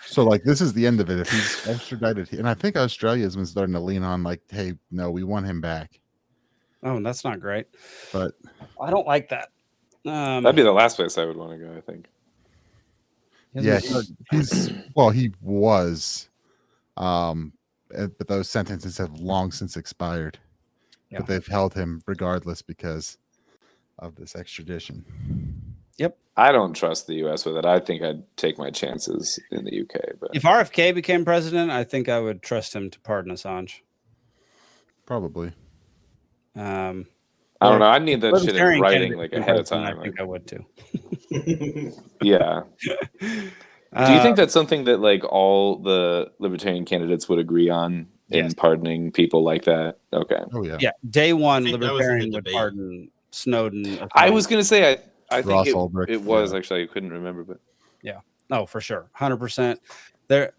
So, like, this is the end of it. If he's extradited, and I think Australia's been starting to lean on, like, hey, no, we want him back. Oh, that's not great. But I don't like that. That'd be the last place I would want to go, I think. Yeah, he was. But those sentences have long since expired. Yeah. But they've held him regardless because of this extradition. Yep. I don't trust the U.S. with it. I think I'd take my chances in the U.K. But if RFK became president, I think I would trust him to pardon Assange. Probably. I don't know. I need that shit in writing like ahead of time. I think I would too. Yeah. Do you think that's something that like all the Libertarian candidates would agree on in pardoning people like that? Okay. Oh yeah. Yeah. Day one, Libertarian would pardon Snowden. I was gonna say I think Ulbricht, it was actually, I couldn't remember, but yeah. No, for sure. 100%. There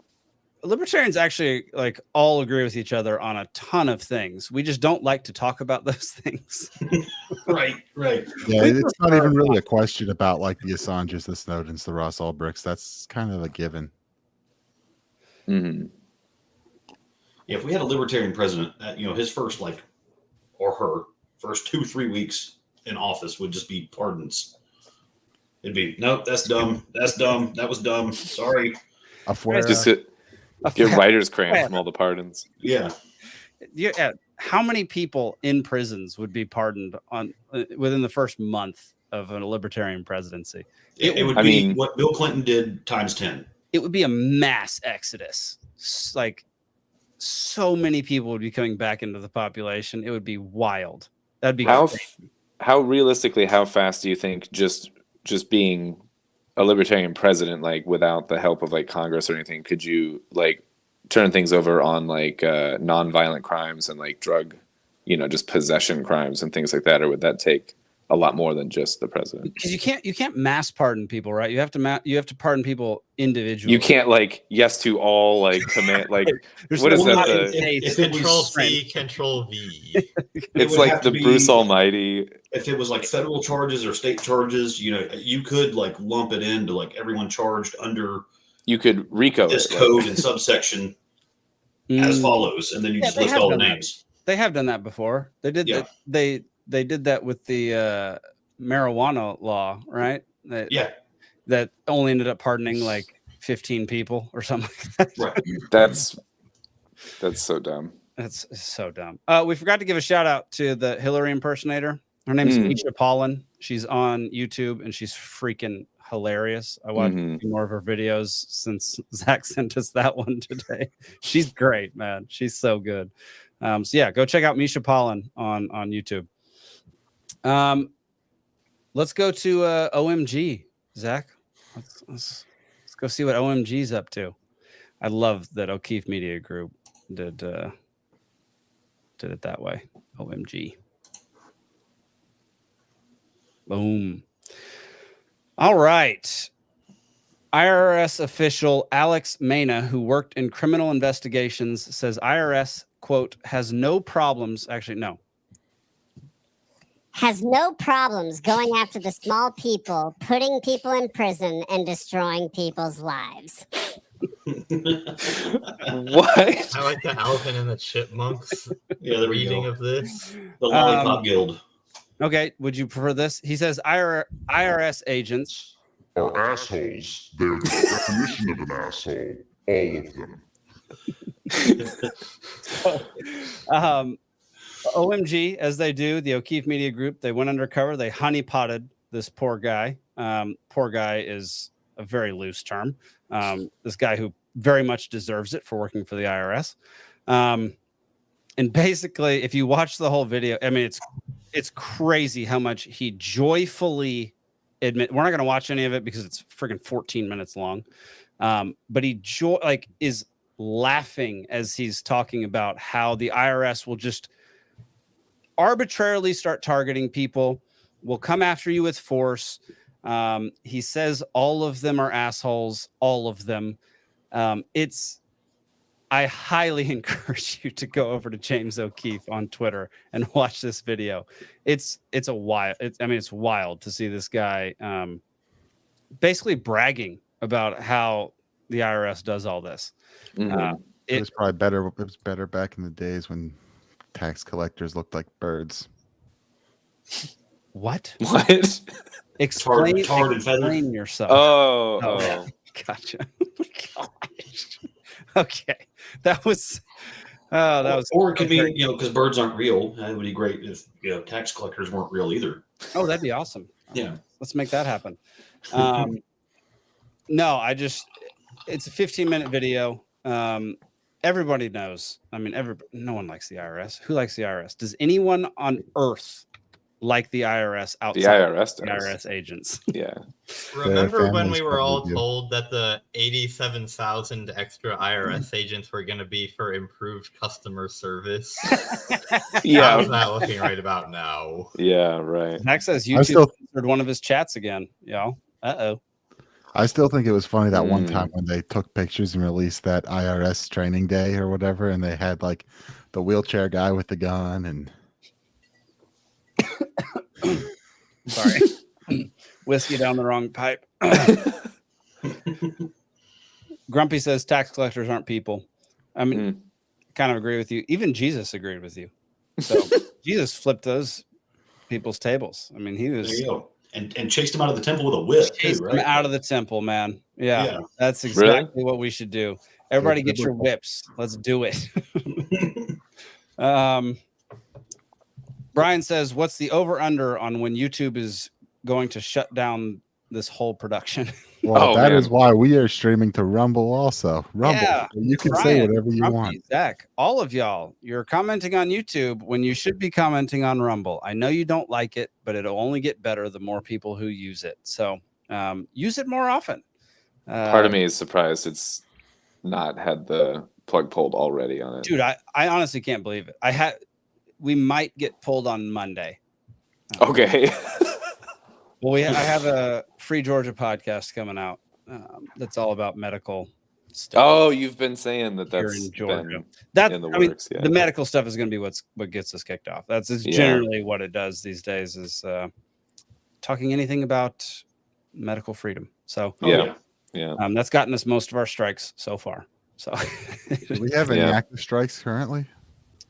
Libertarians actually like all agree with each other on a ton of things. We just don't like to talk about those things. Right. Yeah, it's not even really a question about like the Assanges, the Snowdens, the Ross Ulbrichts. That's kind of a given. Mm-hmm. Yeah, if we had a libertarian president, his first or her first 2-3 weeks in office would just be pardons. It'd be nope, that's dumb, that was dumb. Sorry. Get writer's cramp from all the pardons. Yeah. How many people in prisons would be pardoned within the first month of a libertarian presidency? It would be what Bill Clinton did times 10. It would be a mass exodus. Like so many people would be coming back into the population. It would be wild. That'd be how realistically, how fast do you think just being a libertarian president, like without the help of like Congress or anything, could you like turn things over on like non-violent crimes and like drug, just possession crimes and things like that? Or would that take a lot more than just the president? Because you can't mass pardon people, right? You have to pardon people individually. You can't like yes to all like command like what is that? Control C, Control V. It's like the Bruce Almighty. If it was like federal charges or state charges, you could like lump it into like everyone charged under. You could RICO this code and subsection as follows, and then you just list all the names. They have done that before. They did that. They did that with the marijuana law, right? That only ended up pardoning like 15 people or something like that. Right. That's so dumb. That's so dumb. We forgot to give a shout out to the Hillary impersonator. Her name's Misha Pollan. She's on YouTube and she's freaking hilarious. I watched more of her videos since Zach sent us that one today. She's great, man. She's so good. So yeah, go check out Misha Pollan on YouTube. Let's go to OMG, Zach. Let's go see what OMG's up to. I love that O'Keefe Media Group did it that way. OMG. Boom. All right. IRS official Alex Mena, who worked in criminal investigations, says IRS, quote, has no problems. Actually, no. Has no problems going after the small people, putting people in prison, and destroying people's lives. What? I like the Alden and the Chipmunks. Yeah, the reading of this. The Lollipop Guild. Okay, would you prefer this? He says IRS agents are assholes. They're the definition of an asshole. All of them. OMG, as they do, the O'Keefe Media Group, they went undercover. They honeypotted this poor guy. Poor guy is a very loose term. This guy who very much deserves it for working for the IRS. And basically, if you watch the whole video, I mean, it's crazy how much he joyfully admit. We're not going to watch any of it because it's freaking 14 minutes long. But he is laughing as he's talking about how the IRS will just arbitrarily start targeting people, will come after you with force. He says all of them are assholes, all of them. I highly encourage you to go over to James O'Keefe on Twitter and watch this video. It's wild to see this guy basically bragging about how the IRS does all this. It was probably better. It was better back in the days when tax collectors looked like birds. What? Explain yourself. Oh. Gotcha. Gosh. Okay, that was. Or it could be, because birds aren't real. It would be great if tax collectors weren't real either. Oh, that'd be awesome. Yeah, let's make that happen. No, it's a 15-minute video. Everybody knows. I mean, no one likes the IRS. Who likes the IRS? Does anyone on earth like the IRS outside the IRS the IRS agents? Yeah. Remember when we were all told that the 87,000 extra IRS agents were going to be for improved customer service? Yeah. How's that looking right about now? Yeah, right. Zach says YouTube censored one of his chats again. Uh-oh. I still think it was funny that one time when they took pictures and released that IRS training day or whatever, and they had like the wheelchair guy with the gun and sorry, whiskey down the wrong pipe. Grumpy says tax collectors aren't people. I mean, kind of agree with you. Even Jesus agreed with you. So Jesus flipped those people's tables. I mean, he was. There you go. And chased him out of the temple with a whip. Chased him out of the temple, man. Yeah. That's exactly what we should do. Everybody get your whips. Let's do it. Brian says, what's the over-under on when YouTube is going to shut down this whole production? Well, that is why we are streaming to Rumble also. Rumble. Yeah. You can say whatever you want. Zach, all of y'all, you're commenting on YouTube when you should be commenting on Rumble. I know you don't like it, but it'll only get better the more people who use it. So use it more often. Part of me is surprised it's not had the plug pulled already on it. Dude, I honestly can't believe it. We might get pulled on Monday. Okay. Well, I have a Free Georgia podcast coming out that's all about medical stuff. Oh, you've been saying that's in Georgia. Been in the works. The medical stuff is going to be what gets us kicked off. That's generally what it does these days is talking anything about medical freedom. So yeah. That's gotten us most of our strikes so far. So do we have any active strikes currently?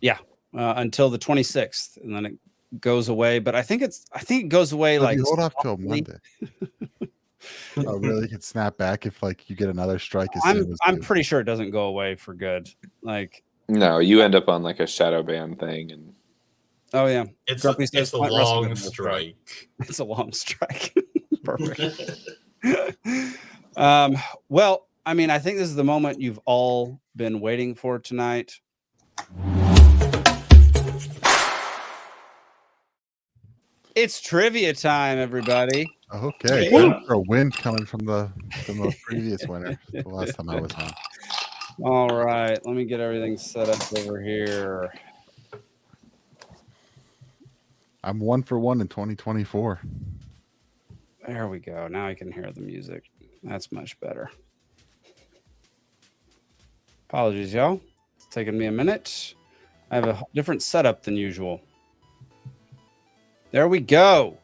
Yeah. Until the 26th, and then it goes away. But I think it goes away hold off till Monday. Oh, really? You can snap back if you get another strike. I'm pretty sure it doesn't go away for good. No, you end up on a shadow ban thing, and oh yeah, it's a long strike. It's a long strike. Perfect. Well, I mean, I think this is the moment you've all been waiting for tonight. It's trivia time, everybody. Okay, good for a win coming from the previous winner. The last time I was on. All right, let me get everything set up over here. I'm 1 for 1 in 2024. There we go. Now I can hear the music. That's much better. Apologies, y'all. It's taking me a minute. I have a different setup than usual. There we go.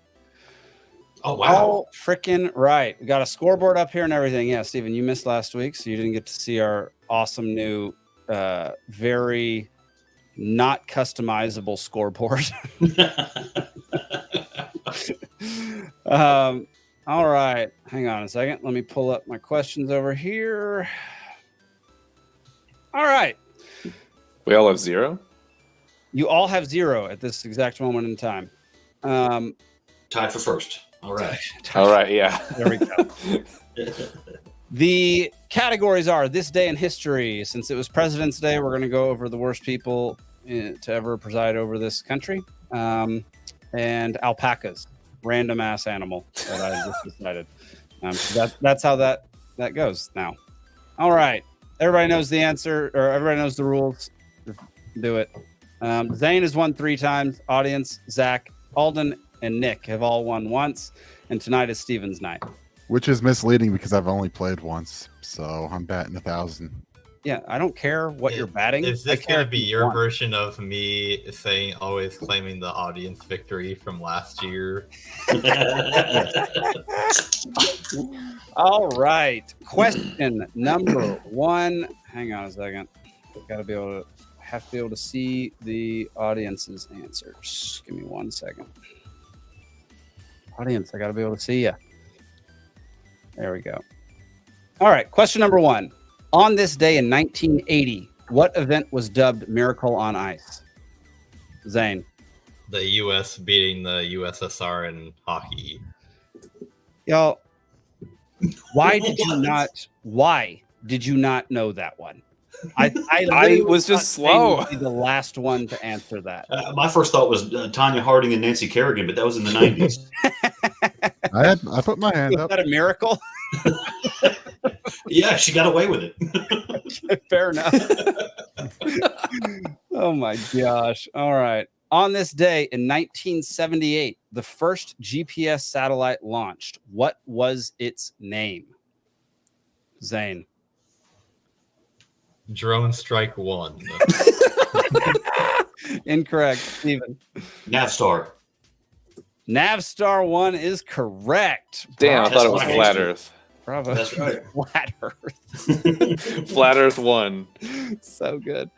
Oh, wow. All freaking right. We got a scoreboard up here and everything. Yeah, Steven, you missed last week, so you didn't get to see our awesome new, very not customizable scoreboard. All right. Hang on a second. Let me pull up my questions over here. All right. We all have 0? You all have 0 at this exact moment in time. Tied for first. All right. All right. Yeah. There we go. The categories are this day in history. Since it was President's Day, we're going to go over the worst people to ever preside over this country. and alpacas. Random ass animal that I just decided. So that's how that goes now. All right. Everybody knows the answer, or everybody knows the rules. Do it. Zane has won 3 times. Audience, Zach, Alden, and Nick have all won once. And tonight is Steven's night. Which is misleading because I've only played once. So I'm batting 1,000. Yeah, I don't care what you're batting. Is this going to be your version of me saying, always claiming the audience victory from last year? All right. Question number 1. Hang on a second. Have to be able to see the audience's answers. Give me 1 second. Audience, I got to be able to see you. There we go. All right. Question number 1. On this day in 1980, what event was dubbed Miracle on Ice? Zane. The U.S. beating the USSR in hockey. Y'all, why did you not know that one? I was just slow. The last one to answer that. My first thought was Tanya Harding and Nancy Kerrigan, but that was in the 90s. I put my hand up. Was that a miracle? Yeah, she got away with it. Fair enough. Oh my gosh. All right. On this day in 1978, the first GPS satellite launched. What was its name? Zane. Drone Strike 1. Incorrect. Steven. Navstar. Navstar 1 is correct. Damn, I thought it was Flat Earth. Bravo. That's right. Flat Earth. Flat Earth 1. So good.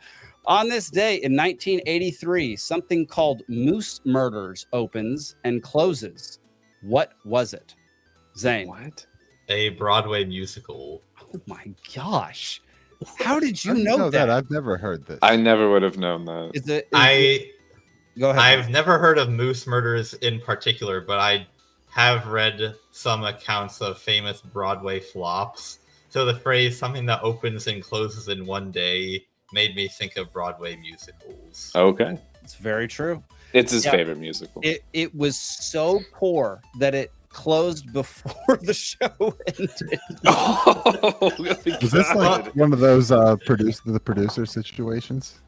On this day in 1983, something called Moose Murders opens and closes. What was it? Zane. What? A Broadway musical. Oh my gosh. How did you know that? I've never heard this. I never would have known that. Go ahead. I've never heard of Moose Murders in particular, but I have read some accounts of famous Broadway flops. So the phrase "something that opens and closes in one day" made me think of Broadway musicals. Okay. It's very true. It's his favorite musical. It was so poor that it closed before the show ended. Oh, is this like one of those producer situations?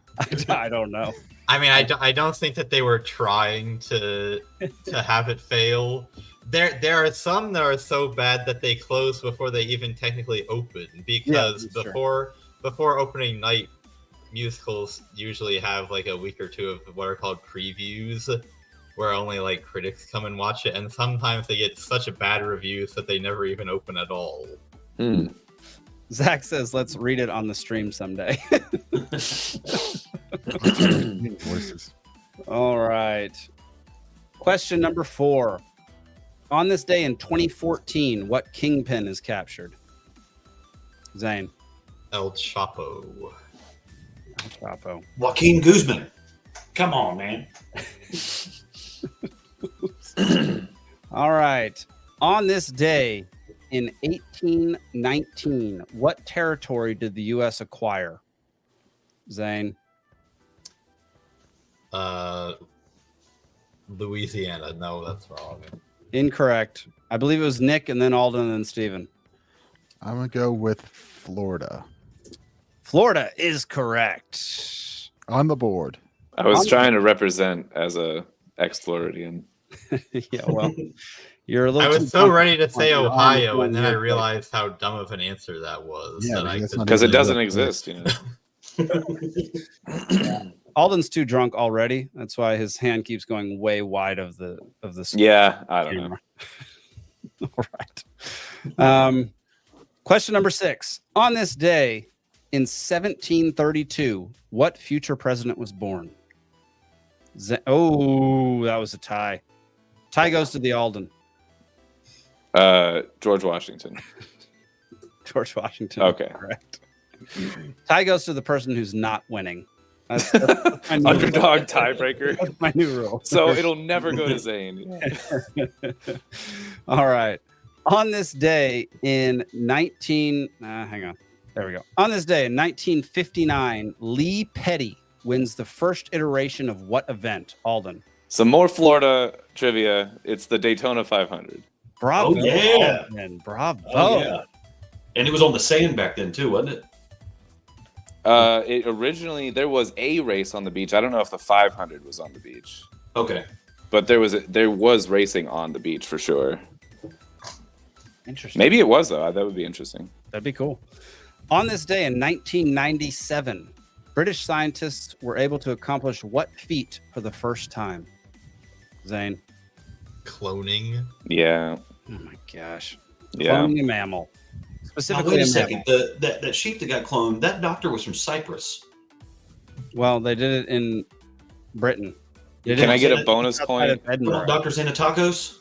I don't know. I mean, I don't think that they were trying to have it fail. There are some that are so bad that they close before they even technically open, because before opening night, musicals usually have like a week or two of what are called previews, where only like critics come and watch it, and sometimes they get such a bad reviews that they never even open at all. Zach says, "Let's read it on the stream someday." All right. Question number 4. On this day in 2014, what kingpin is captured? Zane. El Chapo. El Chapo. Joaquin Guzman. Come on, man. All right. On this day in 1819, what territory did the U.S. acquire? Zane. Louisiana. No, that's wrong. Incorrect. I believe it was Nick and then Alden and then Steven. I'm going to go with Florida. Florida is correct. On the board. I was trying to represent as a ex-Floridian. Yeah, well, you're a little. I was so ready to say Ohio, and then I realized how dumb of an answer that was. Yeah, because it doesn't exist, you know. Alden's too drunk already. That's why his hand keeps going way wide of the Yeah, I don't know. All right. Question number 6. On this day in 1732, what future president was born? That was a tie. Tie goes to the Alden. George Washington. George Washington. Okay. Correct. Tie goes to the person who's not winning. That's Underdog tiebreaker. That's my new rule. So it'll never go to Zane. All right. On this day in hang on. There we go. On this day in 1959, Lee Petty wins the first iteration of what event? Alden. Some more Florida trivia. It's the Daytona 500. Bravo. Oh, yeah. Alden, bravo. Oh, yeah. And it was on the sand back then, too, wasn't it? It originally, there was a race on the beach. I don't know if the 500 was on the beach. Okay. But there was racing on the beach for sure. Interesting. Maybe it was, though. That would be interesting. That'd be cool. On this day in 1997, British scientists were able to accomplish what feat for the first time? Zane. Cloning. Yeah. Oh my gosh. Yeah. Cloning a mammal. Now, Specifically wait a a second. mammal. That sheep that got cloned, that doctor was from Cyprus. Well, they did it in Britain. Can I get a bonus point? Dr. Xanatakos?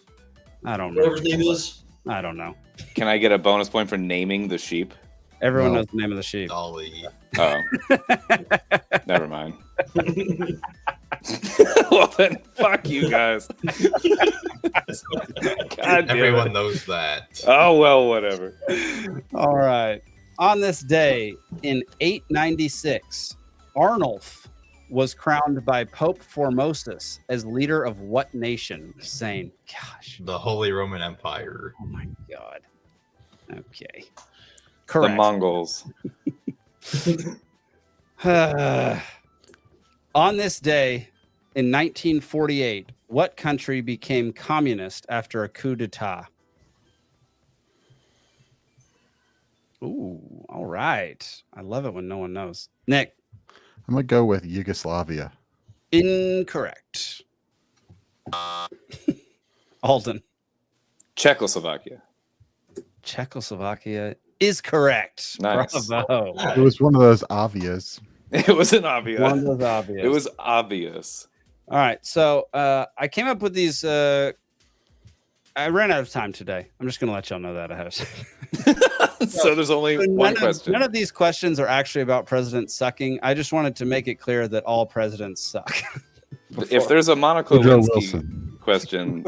I don't know. Whatever his name is? I don't know. Can I get a bonus point for naming the sheep? Everyone knows the name of the sheep. Dolly. Oh. Never mind. Well, then, fuck you guys. God Everyone knows that. Oh, well, whatever. All right. On this day in 896, Arnulf was crowned by Pope Formosus as leader of what nation? Zane. Gosh. The Holy Roman Empire. Oh my God. Okay. Correct. The Mongols. On this day in 1948, what country became communist after a coup d'etat? Ooh, all right. I love it when no one knows. Nick. I'm going to go with Yugoslavia. Incorrect. Alden. Czechoslovakia. Czechoslovakia is correct. Nice. Bravo. It was one of those obvious. It wasn't obvious. One was obvious. It was obvious. All right. So I came up with these. I ran out of time today. I'm just going to let y'all know that ahead of time. So there's only one question. None of these questions are actually about presidents sucking. I just wanted to make it clear that all presidents suck. If there's a Monica Woodrow Lewinsky Wilson question,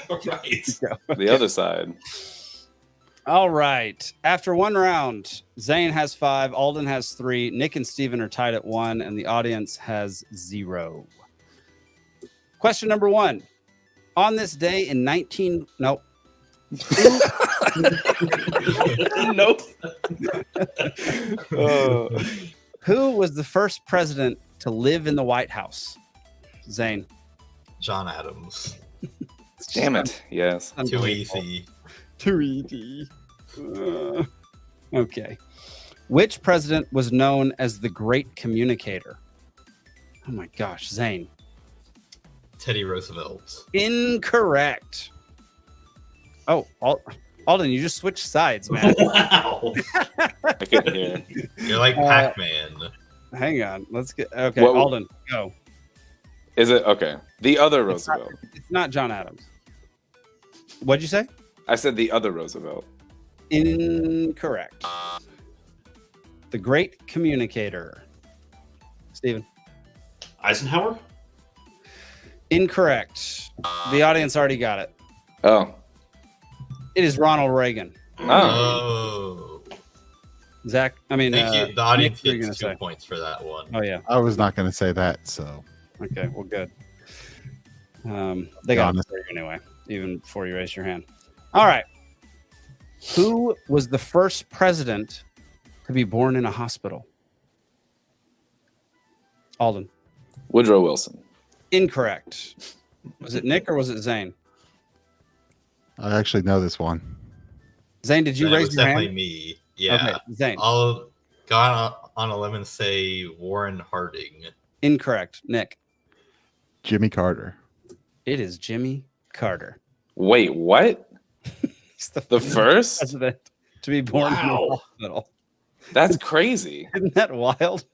Right. the other side. All right. After one round, Zane has 5, Alden has 3, Nick and Steven are tied at 1, and the audience has 0. Question number 1. On this day in nope. Nope. Who was the first president to live in the White House? Zane. John Adams. Damn it. Yes. Too easy. Too easy. Okay. Which president was known as the Great Communicator? Oh my gosh, Zane. Teddy Roosevelt. Incorrect. Oh, Alden, you just switched sides, man. Wow. I couldn't hear. You're like Pac-Man. Hang on. Let's get okay. What- Alden, go. Is it okay? The other Roosevelt. It's not John Adams. What'd you say? I said the other Roosevelt. Incorrect. The Great Communicator. Steven. Eisenhower? Incorrect. The audience already got it. Oh. It is Ronald Reagan. Oh. Zach, I mean, Thank you. The audience Nick, what were you gets gonna 2 say? points for that one. Oh yeah. I was not going to say that, so Okay. Well, good. They got it for you anyway, even before you raise your hand. All right. Who was the first president to be born in a hospital? Alden. Woodrow Wilson. Incorrect. Was it Nick or was it Zane? I actually know this one. Zane, did you It raise was your definitely hand? me. Yeah. Okay, Zane. I'll go on a limb and say Warren Harding. Incorrect. Nick. Jimmy Carter. It is Jimmy Carter. Wait, what? He's the first president to be born in a hospital. That's crazy. Isn't that wild?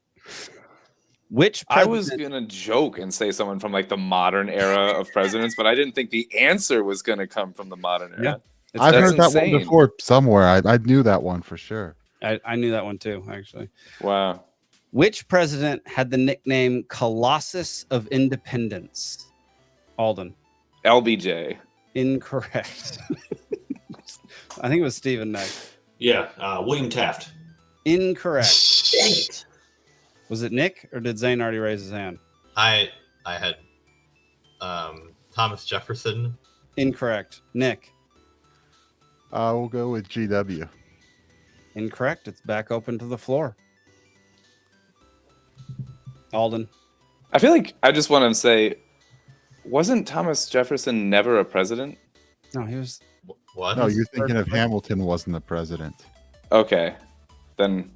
Which I was gonna joke and say someone from like the modern era of presidents, but I didn't think the answer was gonna come from the modern era. Yeah. I've That's heard that insane. one before somewhere. I knew that one for sure. I knew that one too, actually. Wow. Which president had the nickname Colossus of Independence? Alden. LBJ. Incorrect. I think it was Stephen next. Yeah, William Taft. Incorrect. Dang it. Was it Nick or did Zane already raise his hand? I had Thomas Jefferson. Incorrect. Nick. We'll go with GW. Incorrect. It's back open to the floor. Alden. I feel like I just want to say, wasn't Thomas Jefferson never a president? No, he was. What? No, you're thinking of Hamilton wasn't the president. Okay, then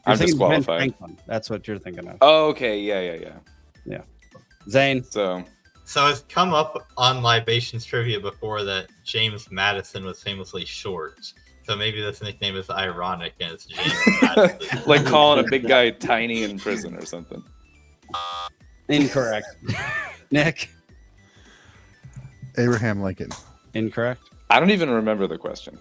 I'm disqualified. That's what you're thinking of. Oh, okay, yeah. Zane. So it's come up on Libations trivia before that James Madison was famously short. So maybe this nickname is ironic and it's James Madison. like calling a big guy tiny in prison or something. Incorrect. Nick. Abraham Lincoln. Incorrect. I don't even remember the question.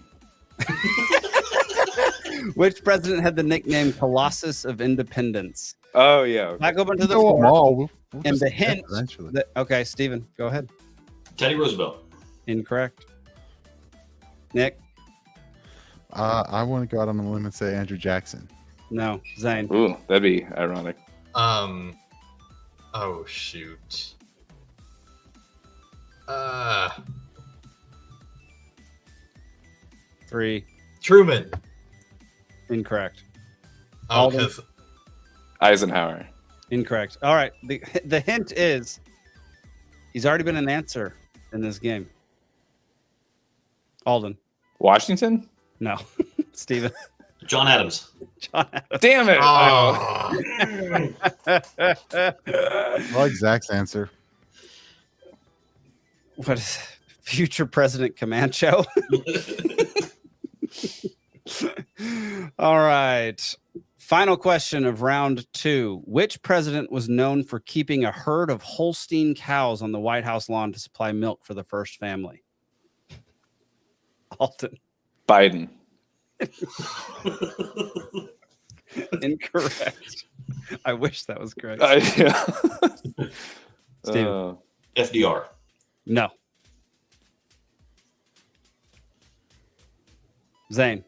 Which president had the nickname Colossus of Independence? Oh, yeah. Okay. Back open to the floor. floor. And the hint. Okay, Steven, go ahead. Teddy Roosevelt. Incorrect. Nick. I want to go out on a limb and say Andrew Jackson. No, Zane. Ooh, that'd be ironic. Oh shoot. Three. Truman. Incorrect. Oh, because Eisenhower. Incorrect. All right. The hint is he's already been an answer in this game. Alden. Washington? No. Steven. John Adams. John Adams. Damn it. I like Zach's answer. What is future President Camacho? All right. Final question of round 2. Which president was known for keeping a herd of Holstein cows on the White House lawn to supply milk for the first family? Alden. Biden. Incorrect. I wish that was correct. Yeah. Steven. FDR. No. Zane.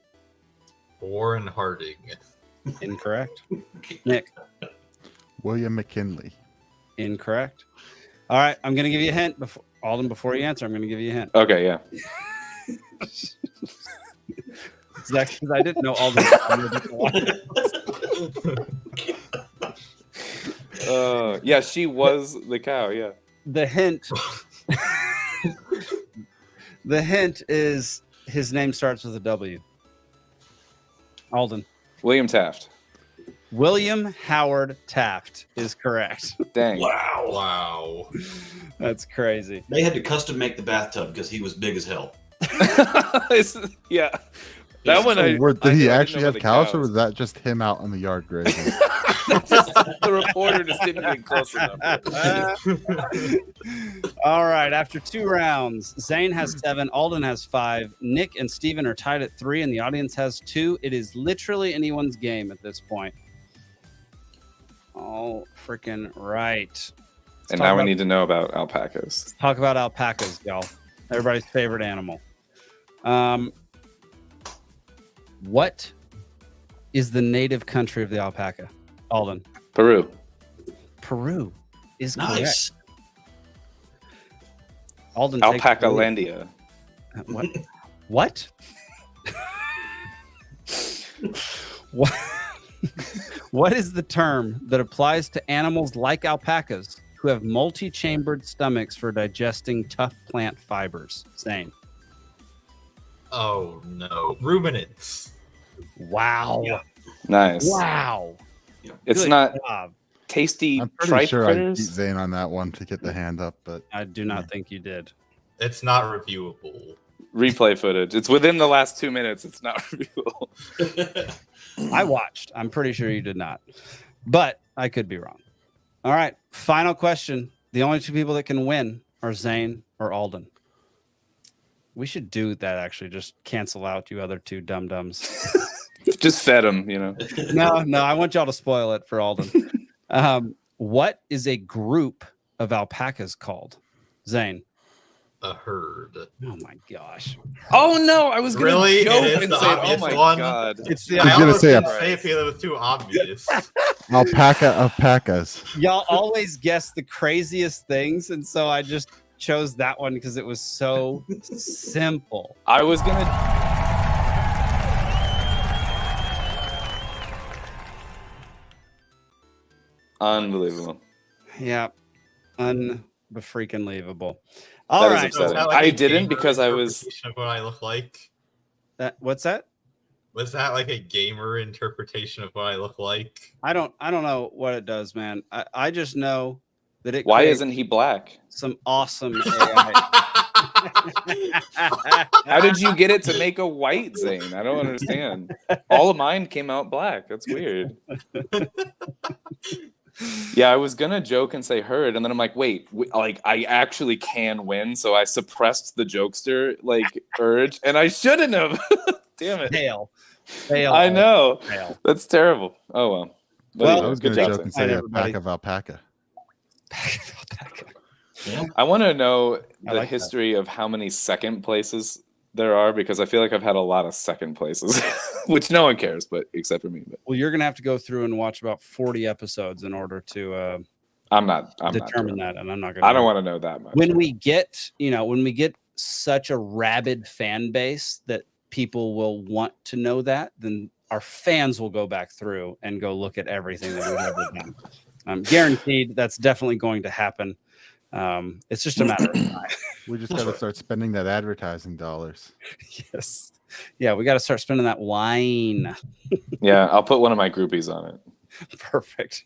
Warren Harding. Incorrect. Nick. William McKinley. Incorrect. All right, I'm going to give you a hint. Alden, before you answer, I'm going to give you a hint. Okay, yeah. Zach, because I didn't know Alden. Yeah, she was the cow, yeah. The hint. The hint is his name starts with a W. Alden. William Taft. William Howard Taft is correct. Dang. Wow. That's crazy. They had to custom make the bathtub because he was big as hell. Yeah. That one. Did he actually have cows, or was that just him out on the yard grazing? The reporter just didn't get close enough. All right. After 2 rounds, Zane has 7, Alden has 5, Nick and Steven are tied at 3, and the audience has 2. It is literally anyone's game at this point. All freaking right. And now we need to know about alpacas. Let's talk about alpacas, y'all. Everybody's favorite animal. What is the native country of the alpaca? Alden. Peru. Peru is nice. Correct. Alden. Alpaca-landia. What? What? What? What is the term that applies to animals like alpacas who have multi-chambered stomachs for digesting tough plant fibers? Zane. Oh no, ruminants. Wow. Yeah. Nice. Wow. It's Good not job. tasty. I'm pretty sure I beat critters. Zane on that one to get the hand up, but I do not think you did. It's not reviewable. Replay footage. It's within the last 2 minutes. It's not reviewable. I watched. I'm pretty sure you did not, but I could be wrong. All right. Final question. The only 2 people that can win are Zane or Alden. We should do that, actually. Just cancel out you other 2 dum-dums. Just fed them, you know. No. I want y'all to spoil it for Alden. What is a group of alpacas called? Zane. A herd. Oh my gosh. Oh no, I was gonna really? joke It is and the say, "Oh obvious my one? god!" It's the I was gonna say say if it was too obvious. alpacas. Y'all always guess the craziest things, and so I just chose that one because it was so simple. I was gonna. Unbelievable. Yeah, unbefreaking-believable. That All is right. upsetting. Was that like I a didn't gamer because I was. interpretation of what I look like. What's that? Was that like a gamer interpretation of what I look like? I don't know what it does, man. I just know that it. Why creates isn't he black? some awesome AI? How did you get it to make a white Zane? I don't understand. All of mine came out black. That's weird. Yeah, I was gonna joke and say herd, and then I'm like, wait, like I actually can win, so I suppressed the jokester like urge, and I shouldn't have. Damn it. Fail. I know. Fail. That's terrible. Oh well. But Well, anyway, I was good going to job, joke and Zane. say a everybody. pack of alpaca. Yeah. I want to know I the like that. history of how many second places there are, because I feel like I've had a lot of second places, which no one cares, but except for me. But Well, you're gonna have to go through and watch about 40 episodes in order to I'm not determine doing that, and I'm not gonna. I don't want to know that much. When we get such a rabid fan base that people will want to know that, then our fans will go back through and go look at everything that we've ever done. Guaranteed, that's definitely going to happen. It's just a matter of time. We just got to start spending that advertising dollars. Yes. Yeah, we got to start spending that wine. Yeah, I'll put one of my groupies on it. Perfect.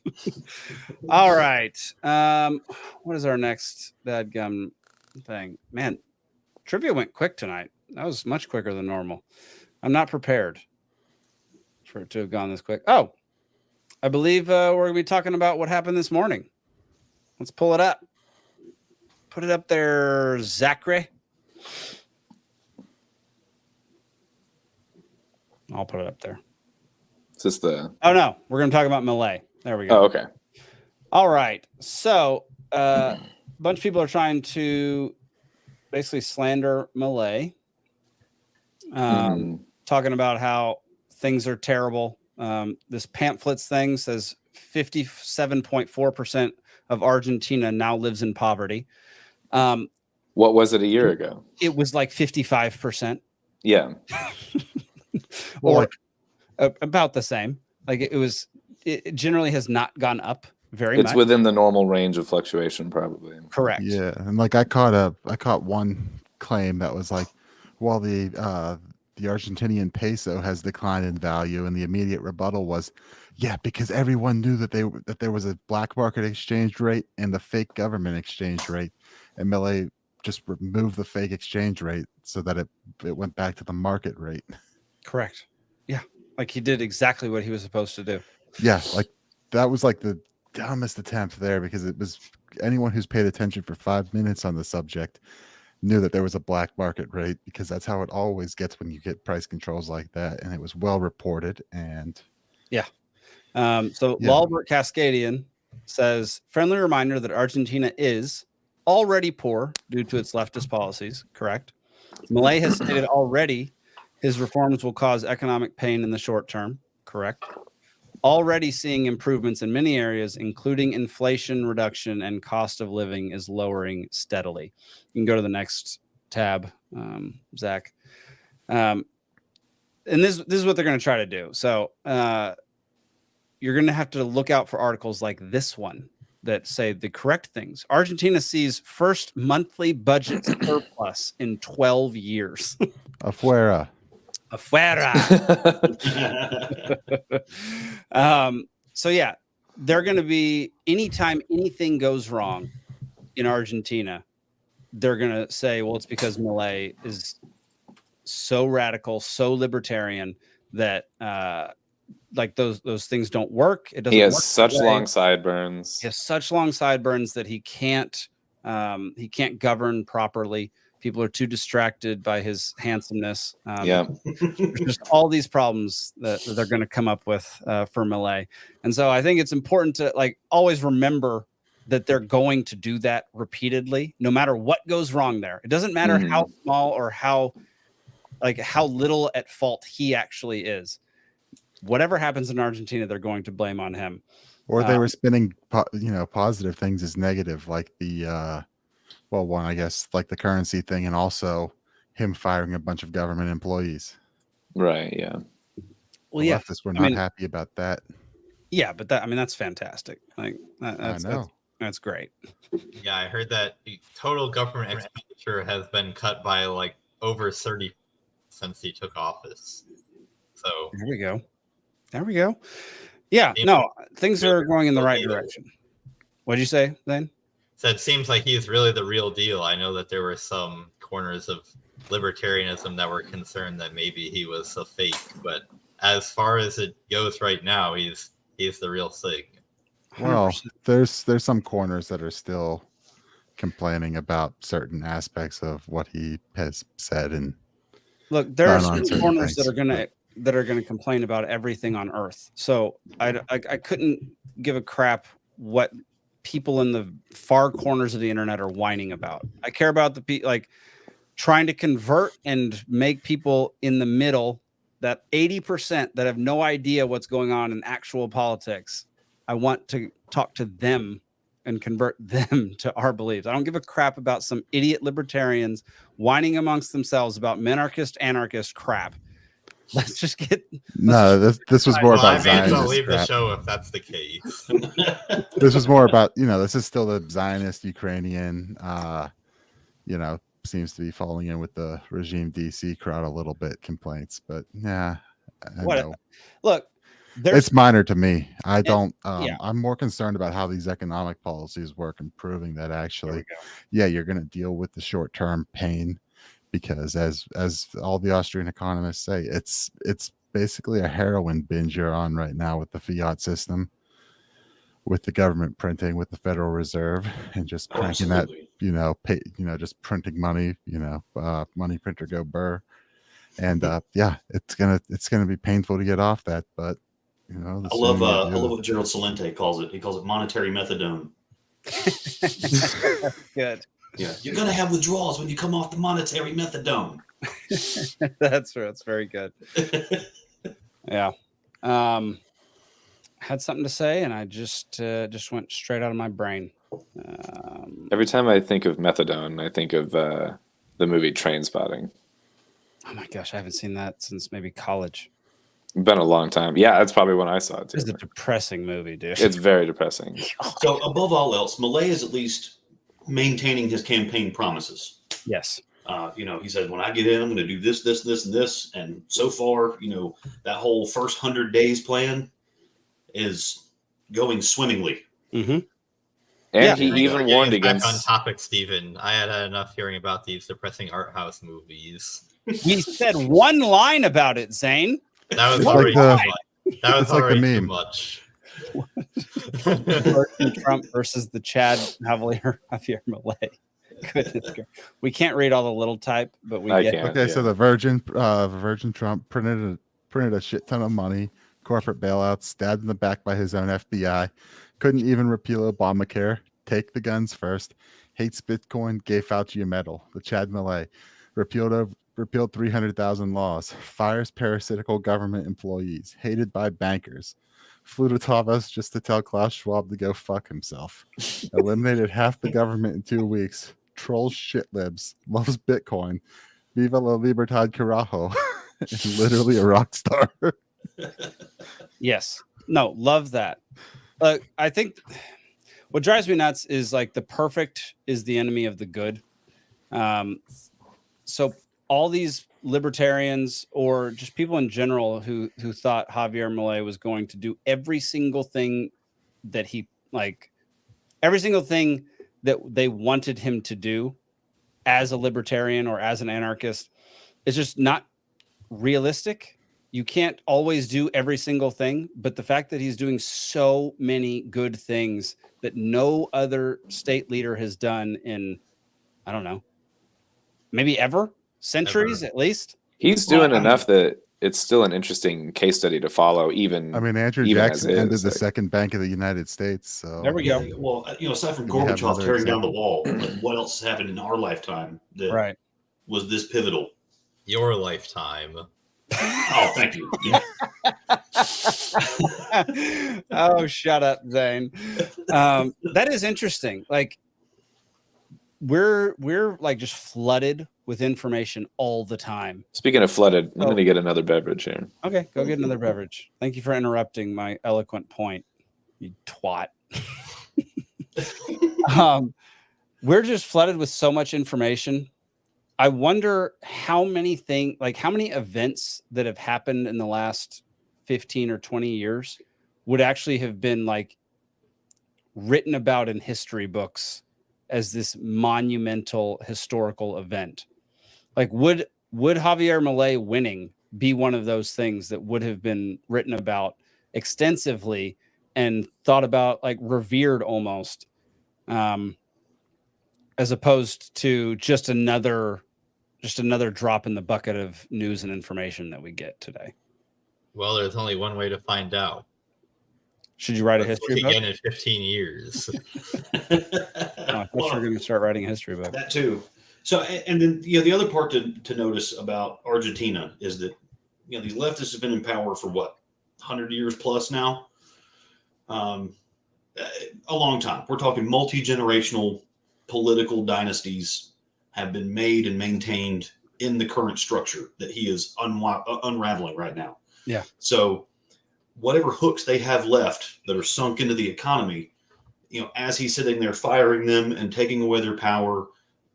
All right. What is our next dadgum thing? Man, trivia went quick tonight. That was much quicker than normal. I'm not prepared for it to have gone this quick. Oh, I believe we're going to be talking about what happened this morning. Let's pull it up. Put it up there, Zachary. I'll put it up there. Is this the... Oh, no. We're going to talk about Malay. There we go. Oh, okay. All right. So a bunch of people are trying to basically slander Malay, talking about how things are terrible. This pamphlets thing says 57.4% of Argentina now lives in poverty. What was it a year ago? It was like 55%. Yeah. Or about the same. Like it generally has not gone up very much. It's within the normal range of fluctuation, probably. Correct. Yeah, and like I caught one claim that was like, well, the Argentinian peso has declined in value, and the immediate rebuttal was, yeah, because everyone knew that there was a black market exchange rate and the fake government exchange rate, and Milei just removed the fake exchange rate so that it went back to the market rate. Correct. Yeah, like he did exactly what he was supposed to do. Yeah, like that was like the dumbest attempt there, because it was anyone who's paid attention for 5 minutes on the subject knew that there was a black market rate, because that's how it always gets when you get price controls like that, and it was well reported. And Lalbert Cascadian says, friendly reminder that Argentina is already poor due to its leftist policies. Correct. Milei has stated already his reforms will cause economic pain in the short term. Correct. Already seeing improvements in many areas, including inflation reduction, and cost of living is lowering steadily. You can go to the next tab, Zach. And this is what they're going to try to do. So you're going to have to look out for articles like this one that say the correct things. Argentina sees first monthly budget surplus in 12 years. Afuera. So yeah, they're going to be, anytime anything goes wrong in Argentina, they're going to say, well, it's because Milei is so radical, so libertarian that like those things don't work. It doesn't. He has work such long sideburns. He has such long sideburns that he can't govern properly. People are too distracted by his handsomeness. Just all these problems that they're going to come up with for Milei. And so I think it's important to like always remember that they're going to do that repeatedly, no matter what goes wrong there. It doesn't matter how small or how little at fault he actually is. Whatever happens in Argentina, they're going to blame on him. Or they were spinning, positive things as negative, like the Well, one, I guess, like the currency thing, and also him firing a bunch of government employees. Right. Yeah. Well, the yeah, leftists were not happy about that. Yeah, but that's fantastic. Like that's great. Yeah, I heard that the total government expenditure has been cut by like over 30 since he took office. So there we go. Yeah, no, things are going in the right direction. What'd you say, Zane? So it seems like he's really the real deal. I know that there were some corners of libertarianism that were concerned that maybe he was a fake, but as far as it goes right now, he's the real thing. Well, there's some corners that are still complaining about certain aspects of what he has said, and look, there are some corners that are gonna complain about everything on Earth. So I couldn't give a crap what people in the far corners of the internet are whining about. I care about the like trying to convert and make people in the middle, that 80% that have no idea what's going on in actual politics. I want to talk to them and convert them to our beliefs. I don't give a crap about some idiot libertarians whining amongst themselves about anarchist crap. Let's just get. This was more about Zionist. I'll leave the show if that's the case. This was more about, this is still the Zionist Ukrainian, seems to be falling in with the regime DC crowd a little bit complaints, but yeah, look, it's minor to me. I don't. I'm more concerned about how these economic policies work and proving that actually, you're going to deal with the short-term pain, because as all the Austrian economists say, it's basically a heroin binge you're on right now with the fiat system, with the government printing, with the Federal Reserve, and just cranking that, just printing money, money printer go burr, and it's gonna be painful to get off that, but. I love what Gerald Celente calls it. He calls it monetary methadone. Good. Yeah, you're gonna have withdrawals when you come off the monetary methadone. That's very good. Yeah, had something to say, and I just went straight out of my brain. Every time I think of methadone, I think of the movie Trainspotting. Oh my gosh, I haven't seen that since maybe college. Been a long time. Yeah, that's probably when I saw it too. It's a depressing movie, dude. It's very depressing. So above all else, Milei is at least maintaining his campaign promises. Yes. He said, when I get in, I'm going to do this, this, this, and this. And so far, that whole first 100 days plan is going swimmingly. Mm-hmm. And he even warned against. Back on topic, Stephen. I had enough hearing about these depressing art house movies. We said one line about it, Zane. That was already too much. Trump versus the Chad Javier Milei. Goodness, we can't read all the little type, but we get. Okay, so the Virgin Trump printed a shit ton of money, corporate bailouts, stabbed in the back by his own FBI, couldn't even repeal Obamacare, take the guns first, hates Bitcoin, gave Fauci a medal. The Chad Milei repealed 300,000 laws, fires parasitical government employees, hated by bankers, flew to Davos just to tell Klaus Schwab to go fuck himself, eliminated half the government in 2 weeks, trolls shit libs, loves Bitcoin, viva la libertad carajo, and literally a rock star. Yes. No, love that. I think what drives me nuts is like the perfect is the enemy of the good. So all these libertarians or just people in general who thought Javier Milei was going to do every single thing that every single thing that they wanted him to do as a libertarian or as an anarchist is just not realistic. You can't always do every single thing, but the fact that he's doing so many good things that no other state leader has done in, I don't know, maybe centuries at least. He's doing enough that it's still an interesting case study to follow. Andrew Jackson ended the second bank of the United States. So there we go. Well, aside from Gorbachev tearing down the wall, what else has happened in our lifetime that was this pivotal? Your lifetime. Oh, thank you. Oh, shut up, Zane. That is interesting. Like, we're like just flooded with information all the time. Speaking of flooded, I'm going to get another beverage here. Okay, go get another beverage. Thank you for interrupting my eloquent point, you twat. We're just flooded with so much information. I wonder how many events that have happened in the last 15 or 20 years would actually have been like written about in history books as this monumental historical event. Like would Javier Milei winning be one of those things that would have been written about extensively and thought about, like revered almost, as opposed to just another drop in the bucket of news and information that we get today? Well, there's only one way to find out. Should you write a history book? Again in 15 years. I thought you were going to start writing a history book. That too. So, and then the other part to notice about Argentina is that these leftists have been in power for what, 100 years plus now. A long time. We're talking multi-generational political dynasties have been made and maintained in the current structure that he is unraveling right now. Yeah. So whatever hooks they have left that are sunk into the economy, as he's sitting there firing them and taking away their power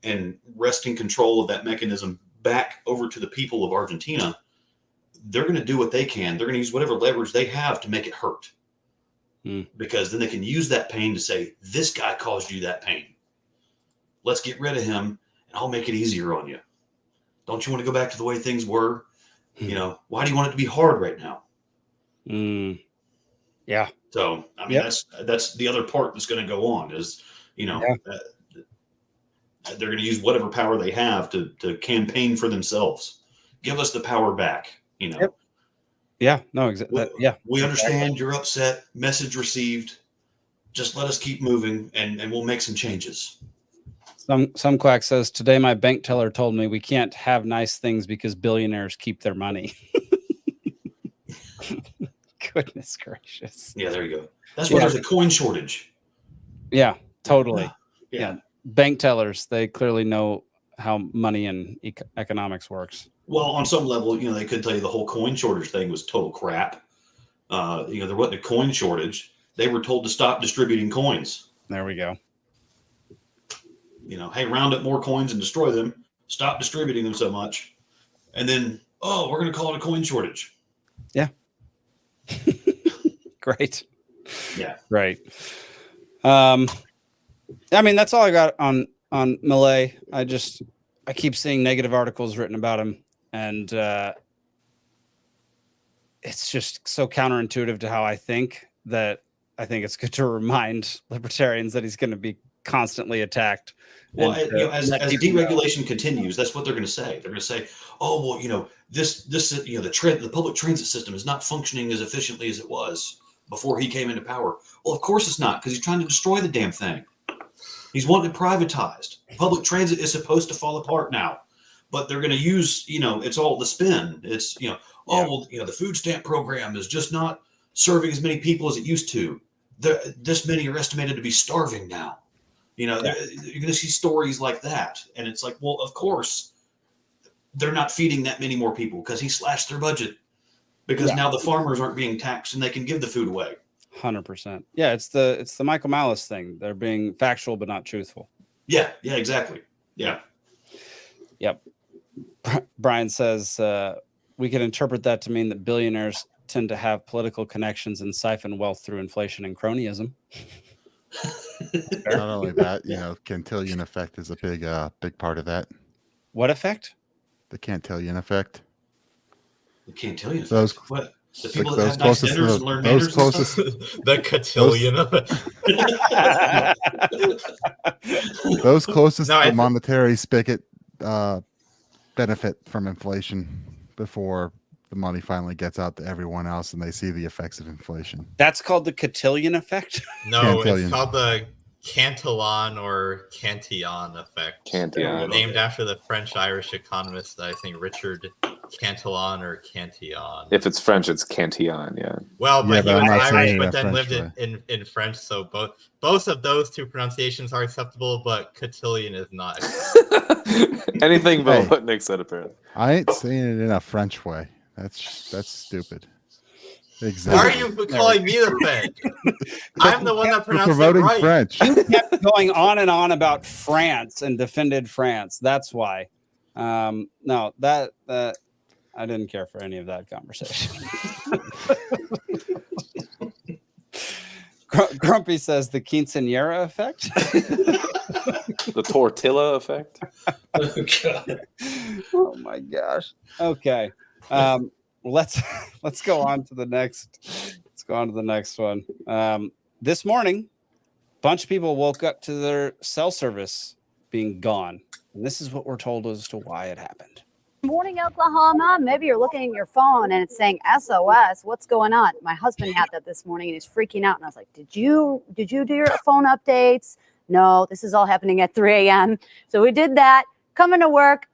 and wresting control of that mechanism back over to the people of Argentina, they're going to do what they can. They're going to use whatever leverage they have to make it hurt. Because then they can use that pain to say, this guy caused you that pain. Let's get rid of him and I'll make it easier on you. Don't you want to go back to the way things were? Why do you want it to be hard right now? Yeah. So, I mean, that's the other part that's going to go on is, they're going to use whatever power they have to campaign for themselves. Give us the power back, Yep. Yeah, no, exactly. Yeah. We understand you're upset. Message received. Just let us keep moving and we'll make some changes. Some quack says, today my bank teller told me we can't have nice things because billionaires keep their money. Goodness gracious. Yeah, there you go. That's why there's a coin shortage. Yeah, totally. Yeah. Bank tellers, they clearly know how money and economics works. Well, on some level, they could tell you the whole coin shortage thing was total crap. There wasn't a coin shortage. They were told to stop distributing coins. There we go. Hey, round up more coins and destroy them. Stop distributing them so much. And then, we're going to call it a coin shortage. Yeah. Great. Yeah. Right. I mean, that's all I got on Milei. I keep seeing negative articles written about him, and it's just so counterintuitive to how I think that I think it's good to remind libertarians that he's going to be constantly attacked. Well, as deregulation continues, that's what they're going to say. They're going to say, "Oh, well, the public transit system is not functioning as efficiently as it was before he came into power." Well, of course it's not, because he's trying to destroy the damn thing. He's wanting it privatized. Public transit is supposed to fall apart now, but they're going to use, it's all the spin. It's, the food stamp program is just not serving as many people as it used to. This many are estimated to be starving now. You're going to see stories like that. And it's like, well, of course, they're not feeding that many more people because he slashed their budget because now the farmers aren't being taxed and they can give the food away. 100%. Yeah, it's the Michael Malice thing. They're being factual but not truthful. Yeah, exactly. Yeah. Yep. Brian says we can interpret that to mean that billionaires tend to have political connections and siphon wealth through inflation and cronyism. Not only that, Cantillon effect is a big part of that. What effect? The Cantillon effect. The Cantillon effect. What? The people that have nice dinners and learn manners and stuff? The cotillion of it. Those closest to the monetary spigot benefit from inflation before the money finally gets out to everyone else and they see the effects of inflation. That's called the cotillion effect? No, Cantillon. It's called the Cantillon or Cantillon effect. Cantillon. Named after the French-Irish economist, I think, Richard Cantillon or Cantillon. If it's French, it's Cantillon. Yeah. Well, but Yeah, he but I'm was not Irish, saying but it then French lived in French. So both of those two pronunciations are acceptable, but cotillion is not. Anything but Hey. what Nick said, apparently. I ain't saying it in a French way. That's stupid. Why Exactly. are you calling me the French? I'm the one that We're pronounced it promoting right. French. You kept going on and on about France and defended France. That's why. No, that I didn't care for any of that conversation. Grumpy says the quinceañera effect. The tortilla effect. Oh, God. Oh my gosh. Okay. Let's go on to the next. Let's go on to the next one. This morning, a bunch of people woke up to their cell service being gone, and this is what we're told as to why it happened. Morning, Oklahoma. Maybe you're looking at your phone and it's saying SOS. What's going on? My husband had that this morning and he's freaking out. And I was like, did you do your phone updates? No, this is all happening at 3 a.m. So we did that. Coming to work.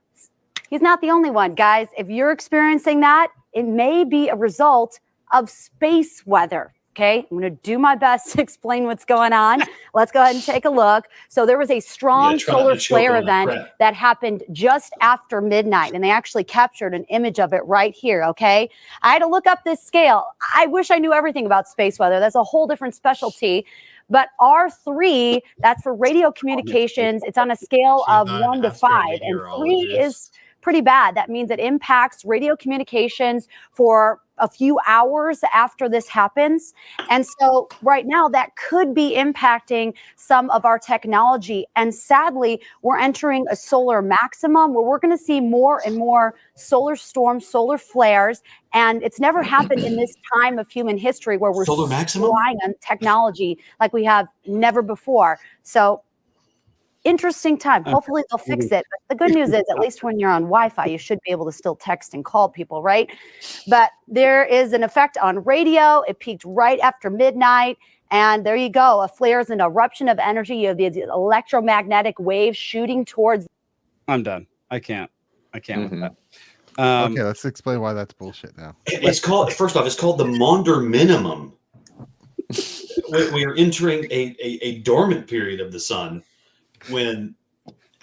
He's not the only one, guys. If you're experiencing that, it may be a result of space weather. Okay, I'm going to do my best to explain what's going on. Let's go ahead and take a look. So there was a strong solar flare event that happened just after midnight, and they actually captured an image of it right here, okay? I had to look up this scale. I wish I knew everything about space weather. That's a whole different specialty. But R3, that's for radio communications. It's on a scale of 1 to 5, and 3 is pretty bad. That means it impacts radio communications for a few hours after this happens. And so right now that could be impacting some of our technology. And sadly, we're entering a solar maximum where we're going to see more and more solar storms, solar flares. And it's never happened in this time of human history where we're relying on technology like we have never before. So interesting time. Hopefully they'll fix it. But the good news is, at least when you're on Wi-Fi, you should be able to still text and call people, right? But there is an effect on radio. It peaked right after midnight. And there you go. A flare is an eruption of energy. You have these electromagnetic waves shooting towards. I'm done. I can't with that. Okay, let's explain why that's bullshit now. It's called, first off, it's called the Maunder minimum. We are entering a dormant period of the sun, when